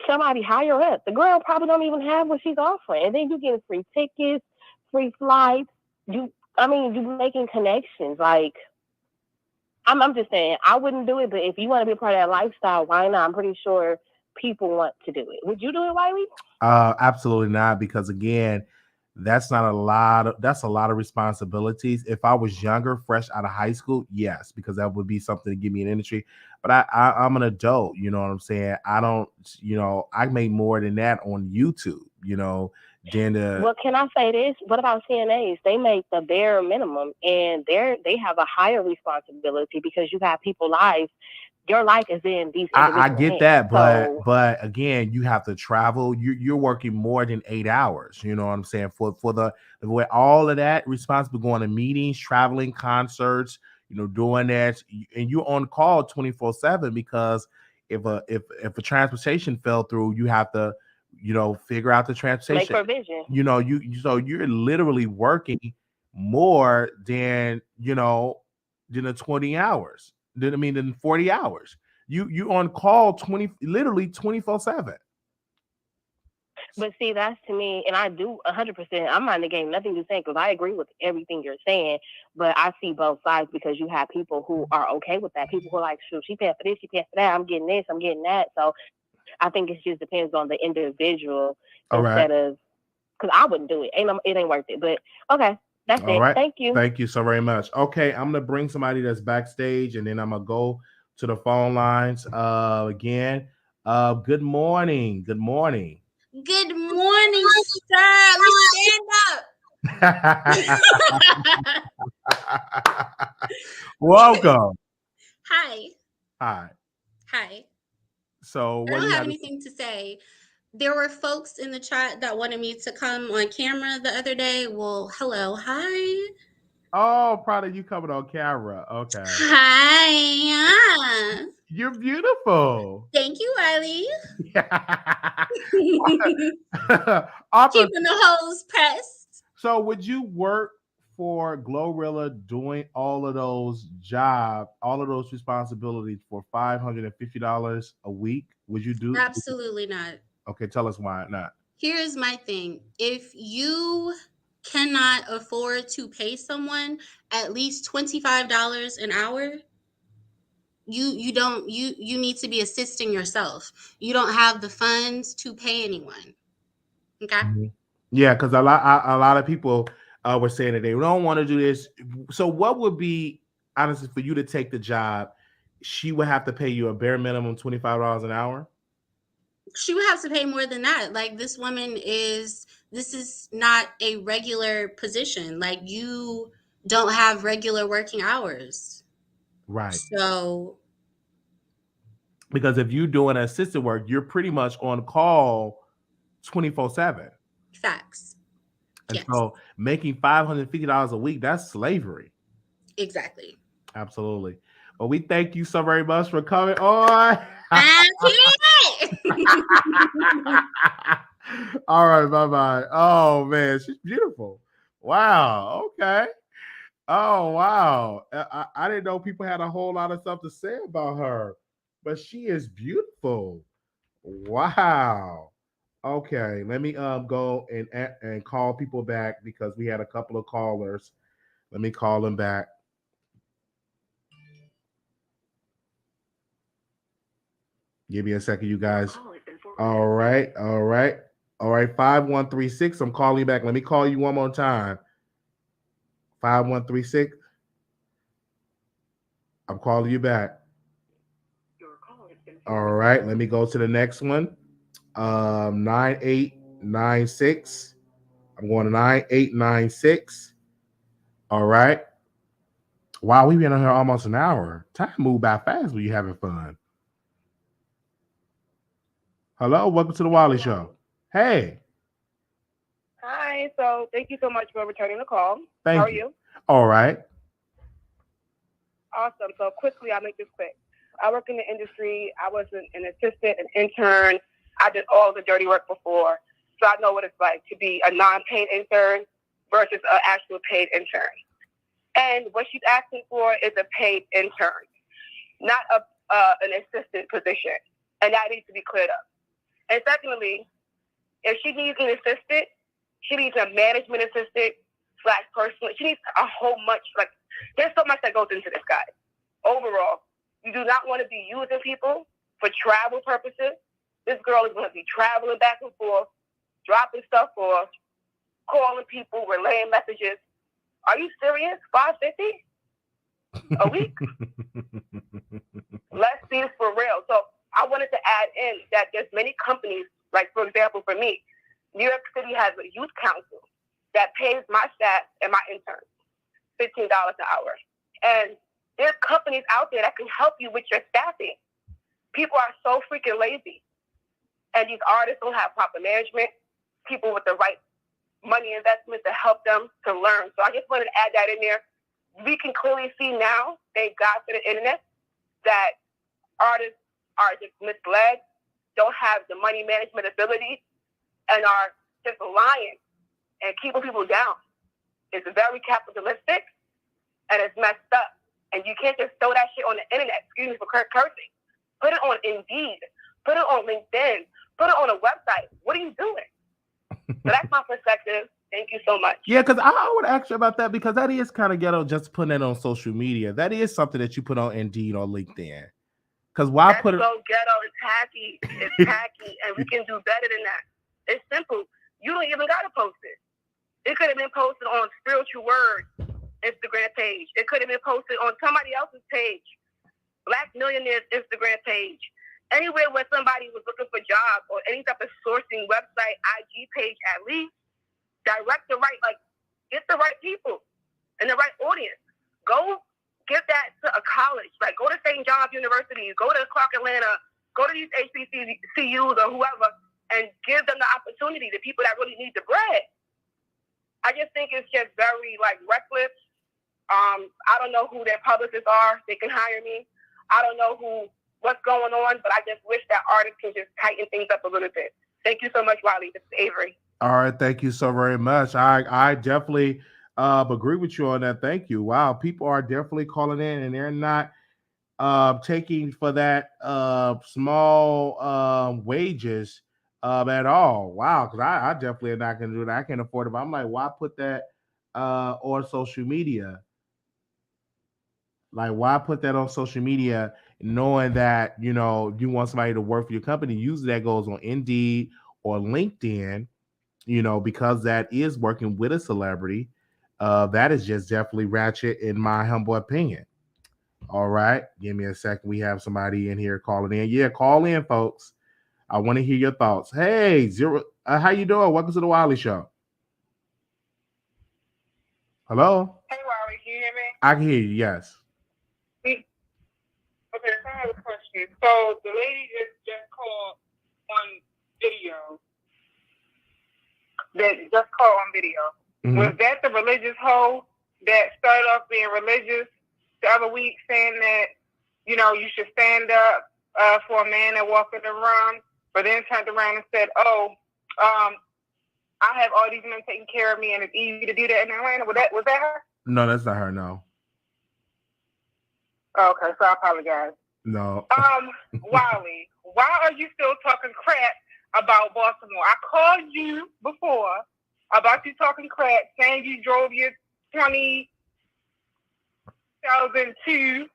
somebody higher up. The girl probably don't even have what she's offering, and then you getting free tickets, free flights. You making connections. Like, I'm just saying, I wouldn't do it, but if you want to be a part of that lifestyle, why not? I'm pretty sure people want to do it. Would you do it, Wiley? Absolutely not, because again, that's a lot of responsibilities. If I was younger, fresh out of high school, yes, because that would be something to give me an industry. But I'm an adult, you know what I'm saying? I don't, I make more than that on YouTube, Well, can I say this? What about CNAs? They make the bare minimum, and they have a higher responsibility because you have people's lives. Your life is in these. I get hands. that, So, but again, you have to travel. You're working more than 8 hours. You know what I'm saying? For the way all of that responsible, going to meetings, traveling, concerts, doing that, and you're on call 24/7 because if a transportation fell through, you have to figure out the transportation. make provision. So you're literally working more than than the 20 hours. Than 40 hours. You on call literally 24/7. But see, that's to me, and I do 100%. I'm not in the game, nothing you're saying, because I agree with everything you're saying. But I see both sides because you have people who are okay with that. People who are like, shoot, she paid for this, she paid for that. I'm getting this, I'm getting that. So I think it just depends on the individual instead of, because I wouldn't do it. It ain't worth it. But okay, that's it. Right. Thank you. Thank you so very much. Okay, I'm gonna bring somebody that's backstage, and then I'm gonna go to the phone lines again. Good morning. Good morning. Good morning, sir. Let's stand up. Welcome. Hi. Hi. So I don't have anything to say. There were folks in the chat that wanted me to come on camera the other day. Well, hello. Hi. Oh, proud of you coming on camera. Okay. Hi. You're beautiful. Thank you, Wiley. Keeping the hoes pressed. So would you work for GloRilla doing all of those jobs, all of those responsibilities for $550 a week? Would you do? Absolutely not. Okay, tell us why not. Here's my thing. If you cannot afford to pay someone at least $25 an hour, you need to be assisting yourself. You don't have the funds to pay anyone. Okay. Mm-hmm. Yeah, because a lot of people were saying that they don't want to do this. So what would be, honestly, for you to take the job? She would have to pay you a bare minimum $25 an hour. She would have to pay more than that. Like, this is not a regular position. Like, you don't have regular working hours. Right. So, because if you're doing assistant work, you're pretty much on call 24/7. Facts. And so making $550 a week, that's slavery. Exactly. Absolutely. Well, we thank you so very much for coming on. All right, bye-bye. Oh, man, she's beautiful. Wow. Okay. Oh, wow. I didn't know people had a whole lot of stuff to say about her, but she is beautiful. Wow. Okay, let me go and call people back because we had a couple of callers. Let me call them back. Give me a second, you guys. All right, all right, all right. 5136. I'm calling you back. Let me call you one more time. 5136. I'm calling you back. All right, let me go to the next one. 9896. I'm going to 9896. All right. Wow, we've been on here almost an hour. Time moved by fast when you having fun. Hello, welcome to the Wiley Show. Hey. Hi. So thank you so much for returning the call. Thank How are you. you? All right. Awesome. So quickly, I'll make this quick. I work in the industry. I was an assistant, an intern. I did all the dirty work before. So I know what it's like to be a non-paid intern versus an actual paid intern. And what she's asking for is a paid intern, not an assistant position. And that needs to be cleared up. And secondly, if she needs an assistant, she needs a management assistant / personal. She needs a whole much, like, there's so much that goes into this, guy. Overall, you do not want to be using people for travel purposes. This girl is going to be traveling back and forth, dropping stuff off, calling people, relaying messages. Are you serious? $550 a week? Let's see this for real. So I wanted to add in that there's many companies, like, for example, for me, New York City has a youth council that pays my staff and my interns $15 an hour. And there's companies out there that can help you with your staffing. People are so freaking lazy. And these artists don't have proper management, people with the right money investment to help them to learn. So I just wanted to add that in there. We can clearly see now, thank God for the internet, that artists are just misled, don't have the money management ability, and are just lying and keeping people down. It's very capitalistic and it's messed up. And you can't just throw that shit on the internet, excuse me for cursing. Put it on Indeed, put it on LinkedIn, put it on a website. What are you doing? So that's my perspective. Thank you so much. Yeah, because I would ask you about that because that is kind of ghetto just putting it on social media. That is something that you put on Indeed or LinkedIn. Because why That's put it? so ghetto. It's tacky. It's tacky. And we can do better than that. It's simple. You don't even got to post it. It could have been posted on Spiritual Word Instagram page. It could have been posted on somebody else's page. Black Millionaire's Instagram page. Anywhere where somebody was looking for jobs or any type of sourcing website, IG page at least, direct the right, like, get the right people and the right audience. Go give that to a college. Like, go to St. John's University, go to Clark Atlanta, go to these HBCUs or whoever, and give them the opportunity to people that really need the bread. I just think it's just very, like, reckless. I don't know who their publicists are. They can hire me. I don't know what's going on, but I just wish that artists can just tighten things up a little bit. Thank you so much, Wiley. This is Avery. All right, thank you so very much. I definitely agree with you on that. Thank you. Wow, people are definitely calling in, and they're not taking for that small wages at all. Wow, because I definitely am not going to do that. I can't afford it. But I'm like, why put that on social media? Like, why put that on social media knowing that, you know, you want somebody to work for your company? Usually that goes on Indeed or LinkedIn, you know, because that is working with a celebrity. That is just definitely ratchet in my humble opinion. All right. Give me a second. We have somebody in here calling in. Yeah, call in, folks. I want to hear your thoughts. Hey, how you doing? Welcome to the Wiley Show. Hello? Hey, Wiley, can you hear me? I can hear you, yes. Okay, so I have a question. So the lady just called on video. That just called on video. Mm-hmm. Was that the religious hoe that started off being religious the other week, saying that, you know, you should stand up for a man that walks in the room, but then turned around and said, I have all these men taking care of me, and it's easy to do that in Atlanta? Was that her? No, that's not her, no. Okay, so I apologize. No. Wiley, why are you still talking crap about Baltimore. I called you before about you talking crap, saying you drove your 2002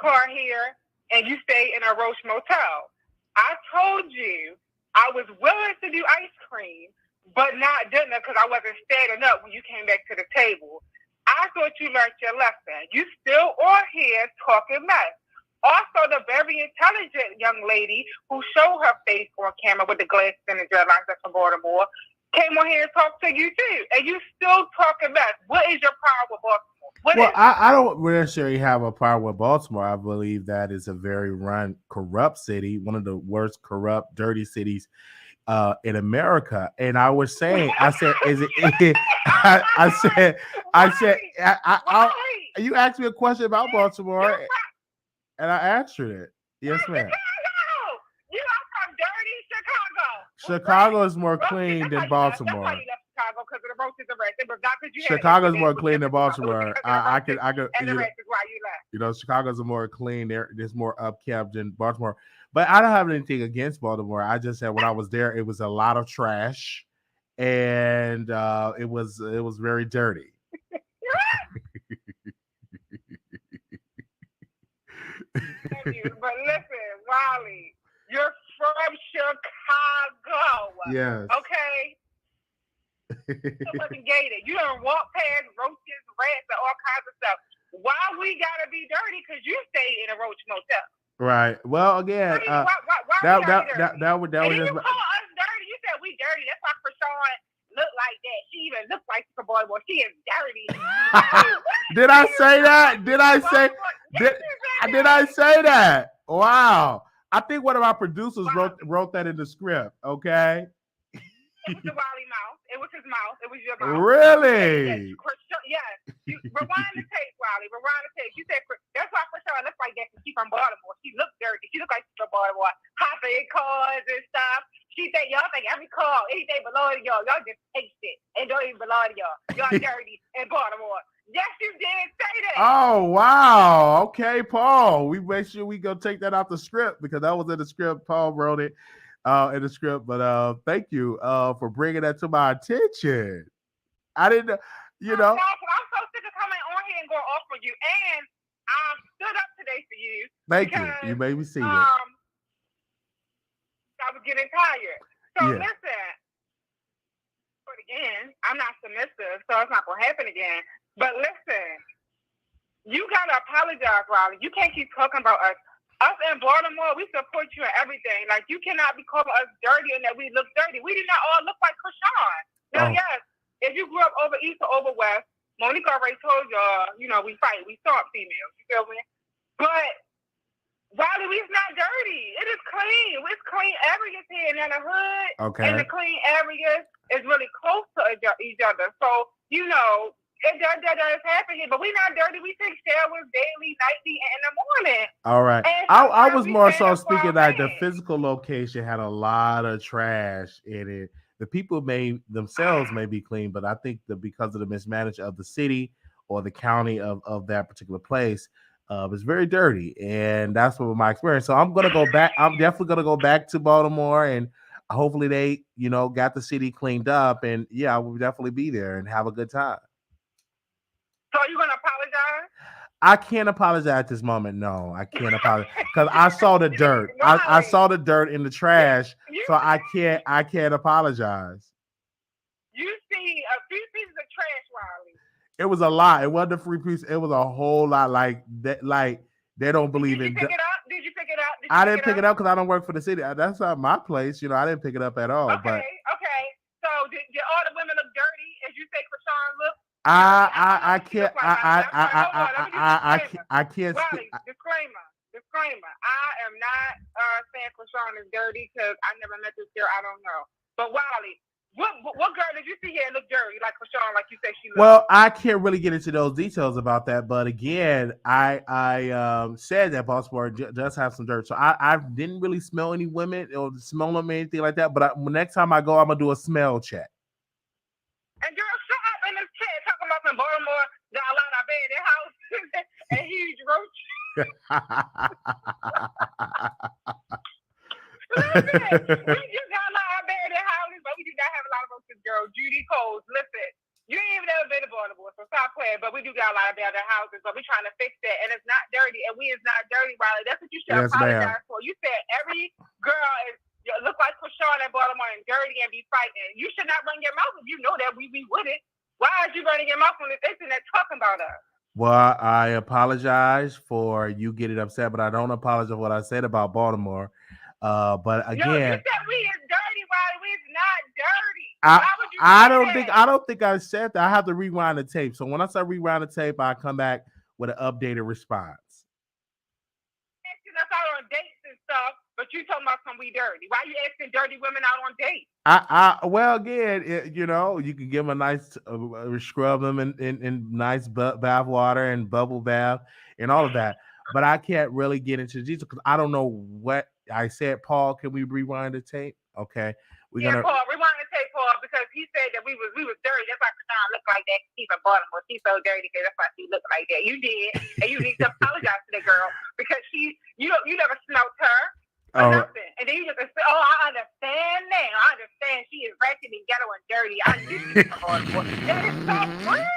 car here and you stay in a Roach Motel. I told you I was willing to do ice cream, but not dinner because I wasn't standing up when you came back to the table. I thought you learned your lesson. You still on here talking mess. Also, the very intelligent young lady who showed her face on camera with the glasses and the dreadlocks that's from Baltimore came on here and talked to you too. And you still talking mess. What is your problem with Baltimore? I don't necessarily have a problem with Baltimore. I believe that is a very corrupt city, one of the worst corrupt, dirty cities in America. And I was saying, I said, you asked me a question about Baltimore, and I answered it. Yes, ma'am. You are from dirty Chicago. Chicago is more clean than Baltimore. That's why you left Chicago, because of the roaches and rats. It was not because you Chicago's more clean than Baltimore. I could. And the rest is why you left. You know, Chicago's more clean. There's more upkept than Baltimore. But I don't have anything against Baltimore. I just said when I was there, it was a lot of trash, and it was very dirty. But listen, Wiley, you're from Chicago. Yes. Okay. So fucking gated. You don't walk past roaches, rats, and all kinds of stuff. Why we gotta be dirty? Because you stay in a roach motel. Right. Well, again, why that was just. you call us dirty? You said we dirty. That's why Krishan look like that. She even looks like the boy. Well, she is dirty. Did I say that? Did I say that? Wow. I think one of our producers wrote that in the script. Okay. It was the Wiley mouth. It was his mouth. It was your mouth. Really? Yes. Rewind the tape, Wiley. Rewind the tape. You said that's why Krishan looks like that because she's from Baltimore. She looks dirty. She looks like she's from Baltimore. Hopping in cars and stuff. She said, y'all think every car, anything belong to y'all just taste it. It don't even belong to y'all. Y'all dirty in Baltimore. Yes, you did say that. Oh, wow. Okay, Paul. We make sure we go take that out the script because that was in the script. Paul wrote it in the script. But thank you for bringing that to my attention. I didn't know, you know. I'm so sick of coming on here and going off on you. And I stood up today for you. Thank you. You made me see it. I was getting tired. So listen. But again, I'm not submissive, so it's not going to happen again. But listen, you got to apologize, Wiley. You can't keep talking about us. Us in Baltimore, we support you in everything. Like, you cannot be calling us dirty and that we look dirty. We did not all look like Krishan. Now, yes, if you grew up over East or over West, Monique already told y'all, you know, we fight. We stomp females. You feel me? But Wiley, we's not dirty. It is clean. It's clean areas here in the hood. Okay. And the clean areas is really close to each other. So, you know, it does happen here. But we're not dirty. We take showers daily, nightly, and in the morning. All right. I was more so speaking like the physical location had a lot of trash in it. The people themselves may be clean, but I think that because of the mismanagement of the city or the county of that particular place, it's very dirty, and that's what my experience. So I'm gonna go back. I'm definitely gonna go back to Baltimore, and hopefully they, you know, got the city cleaned up. And I will definitely be there and have a good time. So are you gonna apologize? I can't apologize at this moment. No, I can't apologize because I saw the dirt. I saw the dirt in the trash, so I can't apologize. You see a few pieces of trash, Wiley. It was a lot. It wasn't a free piece. It was a whole lot. Like that. Like they don't believe in. Did you pick it up? Did you pick it up? I didn't pick it up because I don't work for the city. That's not my place. You know, I didn't pick it up at all. Okay. So did all the women look dirty as you say Krishan look? I can't. I can't. Wiley, disclaimer. I am not saying Krishan is dirty because I never met this girl. I don't know. But Wiley, what girl did you see here look dirty like Krishan, like you said she looked? Well, I can't really get into those details about that. But again, I said that Baltimore does have some dirt. So I didn't really smell any women or smell them or anything like that. But next time I go, I'm going to do a smell check. And girl, shut up in this chat talking about some Baltimore got a lot of abandoned houses and huge roaches. Listen, you got a lot Roach's girl, Judy Coles. Listen, you ain't even ever been to Baltimore, so stop playing. But we do got a lot of abandoned houses, but we're trying to fix that. And it's not dirty, and we is not dirty, Wiley. That's what you should apologize for. You said every girl is look like Krishan in Baltimore and dirty and be fighting. You should not run your mouth if you know that we wouldn't. Why are you running your mouth on this internet talking about us? Well, I apologize for you getting upset, but I don't apologize for what I said about Baltimore. But again, no, you said we is dirty, Wiley. We is not dirty. Why would you I don't think I said that. I have to rewind the tape. So when I start rewind the tape, I come back with an updated response. Asking us out on dates and stuff, but you talking about some we dirty. Why are you asking dirty women out on dates? Well, again, you can give them a nice scrub them in nice bath water and bubble bath and all of that. But I can't really get into detail because I don't know what I said. Paul, can we rewind the tape? Okay, Paul, rewind the tape, Paul, because he said that we was dirty. That's why Krishan looked like that. She's from Baltimore. She's so dirty because that's why she looked like that. You did, and you need to apologize to the girl because you never smelt her. Nothing. And then you just say, I understand now. I understand she is ratchet and ghetto and dirty. I knew she was from Baltimore. That is so rude.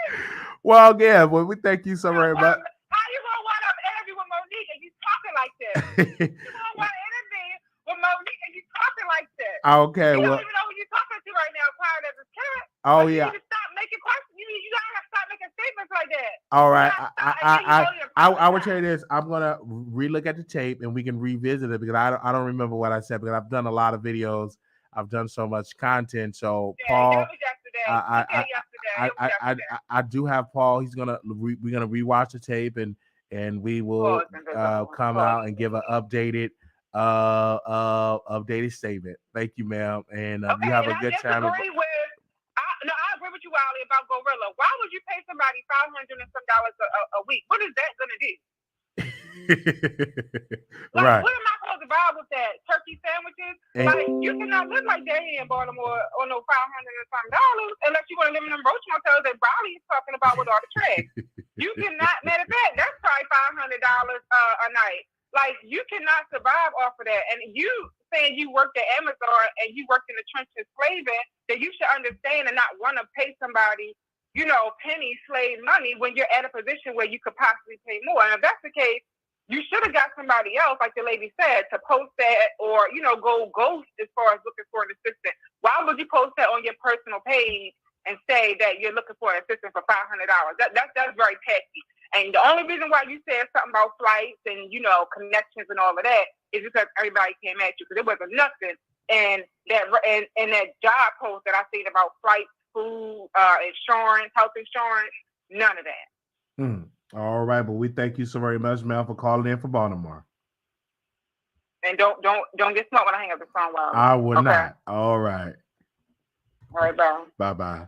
Well, yeah, we thank you so very much. How you gonna want to interview with Monique and you talking like this? You gonna want to interview with Monique and you talking like this? Okay, you don't even know who you're talking to right now, quiet as a cat. Oh, yeah. You need to stop making questions. You gotta stop making statements like that. All right, I will tell you this. I'm gonna relook at the tape and we can revisit it because I don't remember what I said because I've done a lot of videos. I've done so much content. So Paul, I do have Paul. He's gonna we're gonna rewatch the tape and we will come out and give an updated statement. Thank you, ma'am, and you have a good time. I agree with you, Wiley, about GloRilla. Why would you pay somebody $500 and some a week? What is that gonna do? Right. What am I supposed to buy with that? Turkey sandwiches? You cannot live like that here in Baltimore on no $500 and some unless you want to live in them roach motels that Wiley is talking about with all the trash. You cannot. Matter of fact, that's probably $500 a night. Like you cannot survive off of that. And you saying you worked at Amazon and you worked in the trenches slaving, that you should understand and not want to pay somebody, penny slave money when you're at a position where you could possibly pay more. And if that's the case, you should have got somebody else, like the lady said, to post that or, go ghost as far as looking for an assistant. Why would you post that on your personal page and say that you're looking for an assistant for $500? That's very petty. And the only reason why you said something about flights and, connections and all of that is because everybody came at you because there wasn't nothing in that job post that I seen about flights, food, insurance, health insurance, none of that. All right, but we thank you so very much, ma'am, for calling in from Baltimore. And don't get smart when I hang up the phone. I would not. All right. All right, bye. Bye-bye.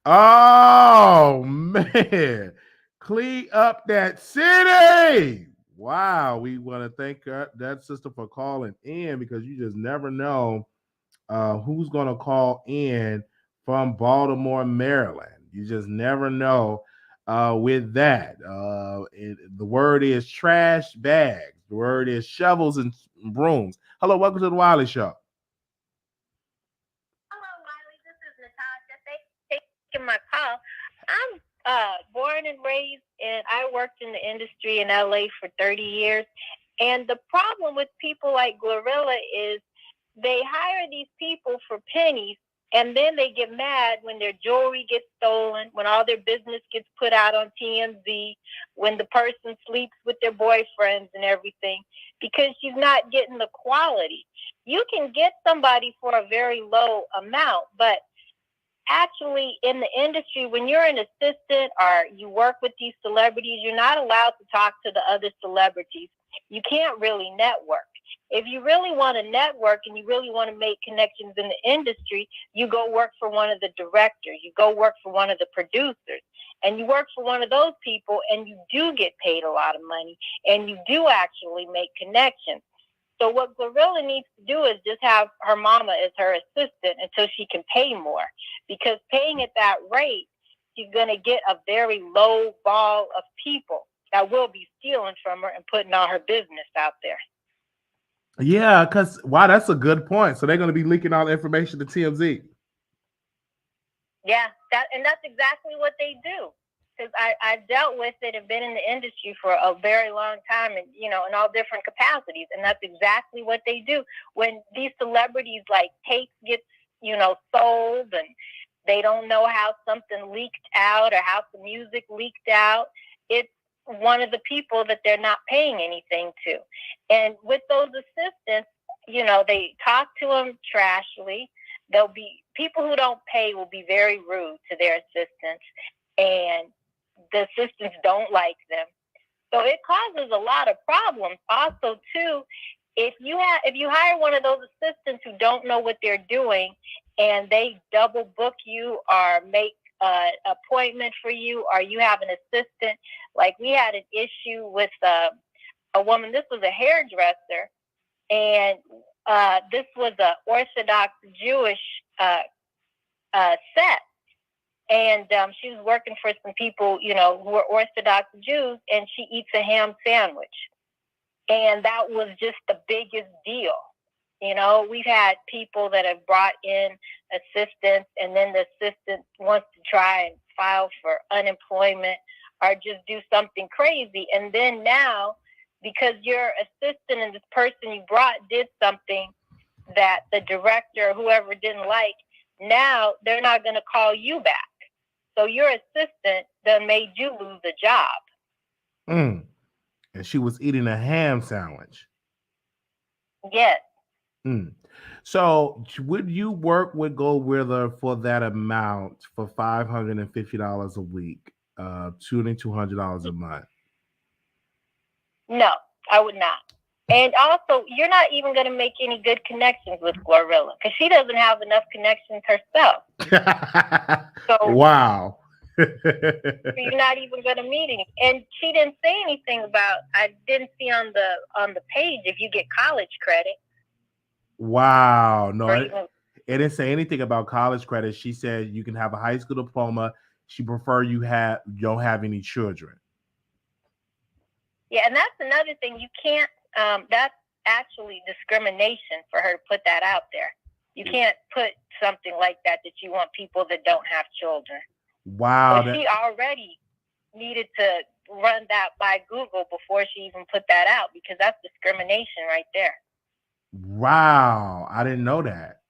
Oh, man. Clean up that city. Wow. We want to thank that sister for calling in because you just never know who's going to call in from Baltimore, Maryland. You just never know with that. The word is trash bags. The word is shovels and brooms. Hello, welcome to the Wiley Show. Hello, Wiley. This is Natasha. Thanks for taking my call. I'm born and raised, and I worked in the industry in LA for 30 years. And the problem with people like GloRilla is they hire these people for pennies, and then they get mad when their jewelry gets stolen, when all their business gets put out on TMZ, when the person sleeps with their boyfriends and everything, because she's not getting the quality. You can get somebody for a very low amount, but actually in the industry, when you're an assistant or you work with these celebrities, you're not allowed to talk to the other celebrities. You can't really network. If you really want to network and you really want to make connections in the industry, you go work for one of the directors, you go work for one of the producers, and you work for one of those people, and you do get paid a lot of money, and you do actually make connections. So what GloRilla needs to do is just have her mama as her assistant until she can pay more, because paying at that rate, she's going to get a very low ball of people that will be stealing from her and putting all her business out there. Yeah, because wow, that's a good point. So they're going to be leaking all the information to TMZ. Yeah, that's exactly what they do. Because I dealt with it and been in the industry for a very long time, and in all different capacities, and that's exactly what they do. When these celebrities like tapes get sold, and they don't know how something leaked out or how the music leaked out, it's one of the people that they're not paying anything to. And with those assistants, they talk to them trashly. There'll be people who don't pay will be very rude to their assistants, and the assistants don't like them. So it causes a lot of problems. Also, too, if you hire one of those assistants who don't know what they're doing, and they double book you or make an appointment for you, or you have an assistant, like we had an issue with a woman. This was a hairdresser, and this was an Orthodox Jewish set. And she was working for some people, who are Orthodox Jews, and she eats a ham sandwich. And that was just the biggest deal. We've had people that have brought in assistants, and then the assistant wants to try and file for unemployment or just do something crazy. And then now, because your assistant and this person you brought did something that the director or whoever didn't like, now they're not going to call you back. So your assistant done made you lose a job. And she was eating a ham sandwich. Yes. So would you work with GloRilla for that amount for $550 a week, $2,200 a month? No, I would not. And also, you're not even going to make any good connections with GloRilla because she doesn't have enough connections herself. So wow. You're not even going to meet any. And she didn't say anything about. I didn't see on the page if you get college credit. Wow. No, it didn't say anything about college credit. She said you can have a high school diploma. She prefer you don't have any children. Yeah, and that's another thing. You can't. That's actually discrimination for her to put that out there. You can't put something like that you want people that don't have children. Wow. But she already needed to run that by Google before she even put that out, because that's discrimination right there. Wow. I didn't know that.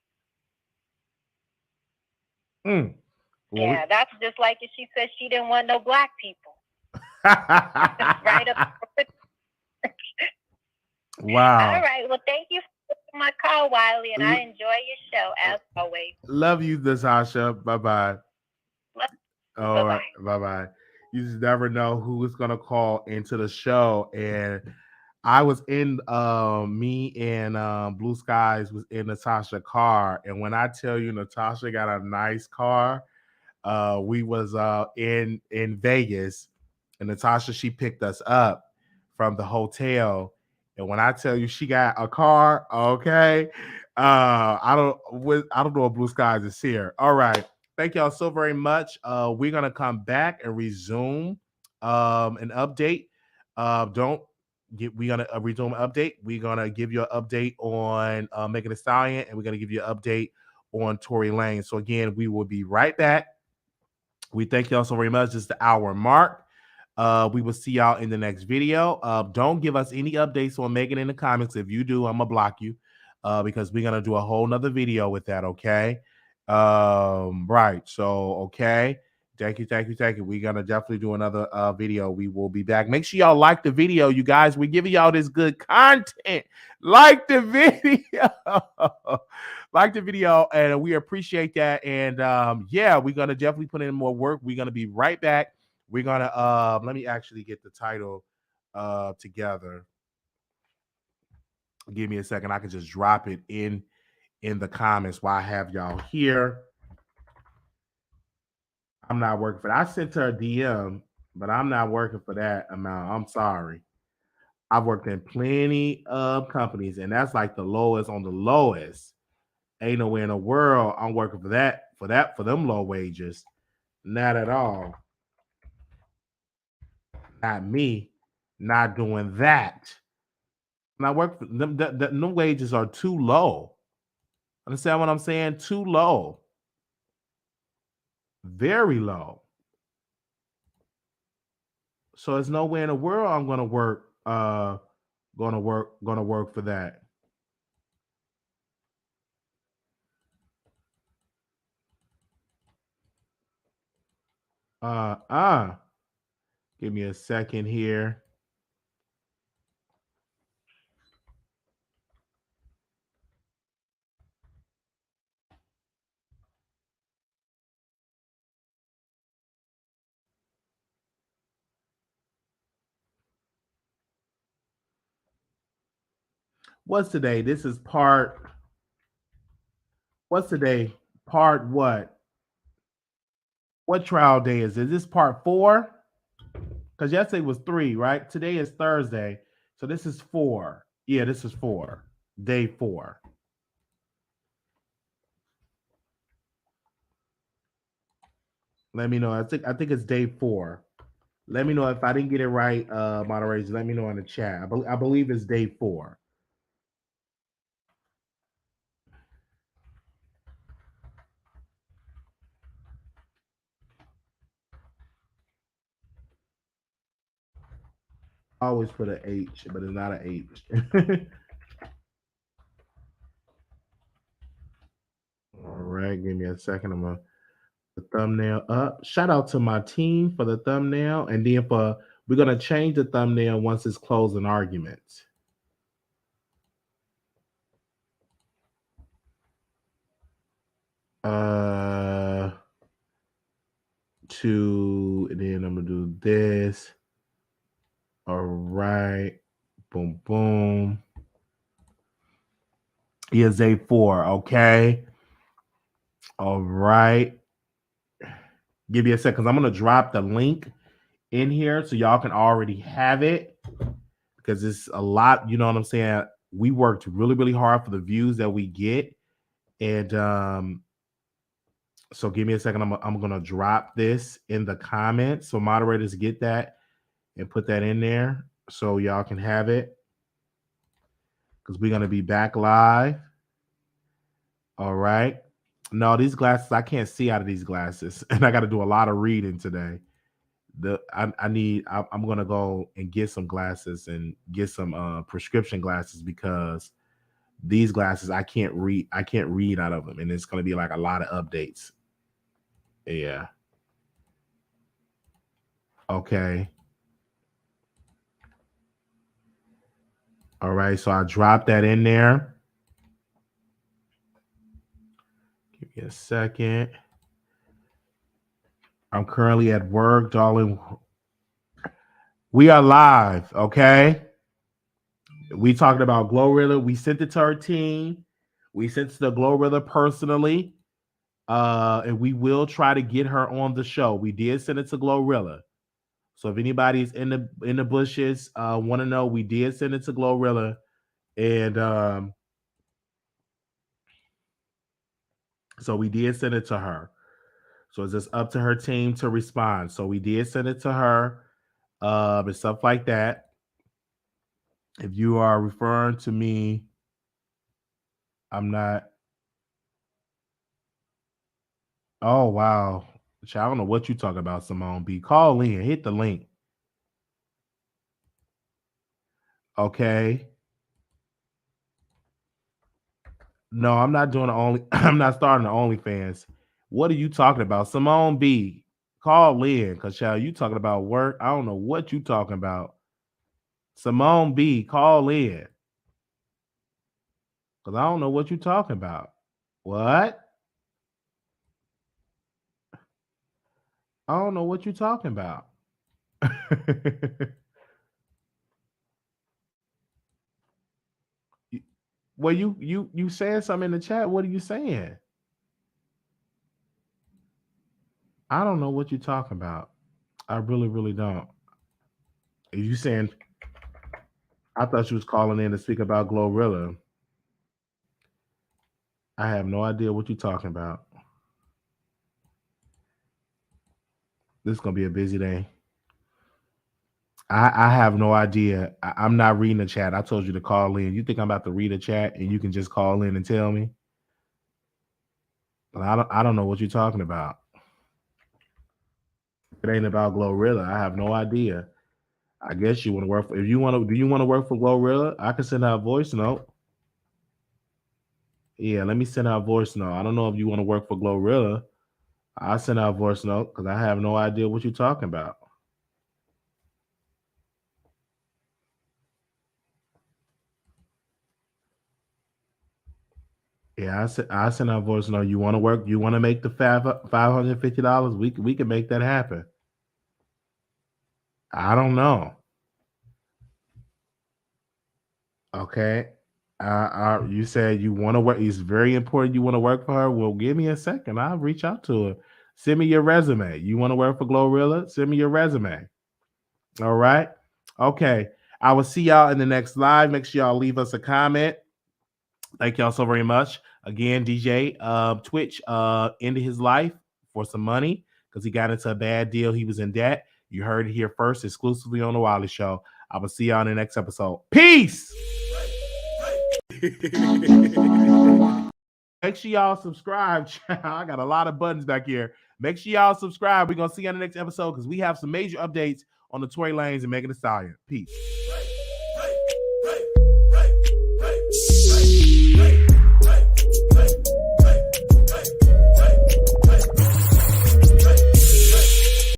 Well, yeah, that's just like if she said she didn't want no black people. Right up. Wow. All right. Well, thank you for my call, Wiley, and I enjoy your show as always. Love you, Natasha. Bye-bye. All right. Bye-bye. You just never know who is going to call into the show. And I was in, me and Blue Skies was in Natasha's car. And when I tell you Natasha got a nice car, we was in Vegas, and Natasha, she picked us up from the hotel. And when I tell you she got a car, okay, I don't know if Blue Skies is here. All right, thank y'all so very much. We're gonna come back and resume an update. We're gonna resume an update. We're gonna give you an update on Megan Thee Stallion, and we're gonna give you an update on Tory Lanez. So again, we will be right back. We thank y'all so very much. This is the hour mark. We will see y'all in the next video. Don't give us any updates on Megan in the comments. If you do, I'm gonna block you because we're gonna do a whole nother video with that. Okay. Right. So okay. Thank you. We're gonna definitely do another video. We will be back. Make sure y'all like the video, you guys. We're giving y'all this good content. Like the video. Like the video, and we appreciate that. And yeah, we're gonna definitely put in more work. We're gonna be right back. We're gonna let me actually get the title together. Give me a second. I can just drop it in the comments while I have y'all here. I'm not working for that. I sent her a DM, but I'm not working for that amount. I'm sorry. I've worked in plenty of companies, and that's like the lowest on the lowest. Ain't nowhere in the world I'm working for them low wages. Not at all. Not me. Not doing that. And I work for them. The wages are too low. Understand what I'm saying? Too low. Very low. So there's no way in the world I'm gonna work gonna work for that. Uh uh Give me a second here. What's today? This is what's today? Part what? What trial day is it? Is this part 4? Because yesterday was 3, right? Today is Thursday. So this is 4. Yeah, this is 4. Day 4. Let me know. I think it's day 4. Let me know if I didn't get it right, moderators. Let me know in the chat. I believe it's day 4. I always put an H, but it's not an H. All right, give me a second. I'm gonna put the thumbnail up. Shout out to my team for the thumbnail, and then we're gonna change the thumbnail once it's closing arguments. And then I'm gonna do this. All right, boom, boom. Here's A4. Okay. All right. Give me a second. I'm gonna drop the link in here so y'all can already have it because it's a lot. You know what I'm saying? We worked really, really hard for the views that we get, and so give me a second. I'm gonna drop this in the comments so moderators get that and put that in there so y'all can have it because we're gonna be back live. All right. No, these glasses I can't see out of these glasses, and I got to do a lot of reading today. I'm gonna go and get some glasses and get some prescription glasses because these glasses I can't read out of them, and it's gonna be like a lot of updates. Yeah. Okay. All right, so I dropped that in there. Give me a second. I'm currently at work, darling. We are live, okay? We talked about GloRilla. We sent it to our team. We sent it to GloRilla personally. And we will try to get her on the show. We did send it to GloRilla. So if anybody's in the bushes, want to know, we did send it to GloRilla. And so we did send it to her. So it's just up to her team to respond. So we did send it to her, and stuff like that. If you are referring to me, I'm not. Oh wow, I don't know what you talking about, Simone B. Call in, hit the link. Okay. No, I'm not doing the only. I'm not starting the OnlyFans. What are you talking about, Simone B? Call in, cause child, you talking about work. I don't know what you talking about. Simone B, call in, cause I don't know what you talking about. What? I don't know what you talking about. Well, you saying something in the chat. What are you saying? I don't know what you're talking about. I really, really don't. Are you saying? I thought you was calling in to speak about GloRilla. I have no idea what you're talking about. This is gonna be a busy day. I have no idea. I'm not reading the chat. I told you to call in. You think I'm about to read a chat and you can just call in and tell me? But I don't know what you're talking about. It ain't about GloRilla. I have no idea. I guess you want to work for. If you want to, do you want to work for GloRilla? I can send out a voice note. Yeah, let me send out a voice note. I don't know if you want to work for GloRilla. I'll send out a voice note because I have no idea what you're talking about. Yeah, I send out a voice note. You want to work? You want to make the $550? We can make that happen. I don't know. Okay. You said you want to work. It's very important you want to work for her. Well, give me a second. I'll reach out to her. Send me your resume. You want to work for GloRilla? Send me your resume. All right. Okay. I will see y'all in the next live. Make sure y'all leave us a comment. Thank y'all so very much. Again, DJ Twitch ended his life for some money because he got into a bad deal. He was in debt. You heard it here first, exclusively on the Wiley Show. I will see y'all in the next episode. Peace. Make sure y'all subscribe. I got a lot of buttons back here. Make sure y'all subscribe. We're going to see you on the next episode because we have some major updates on the Tory Lanez and Megan Thee Stallion. Peace.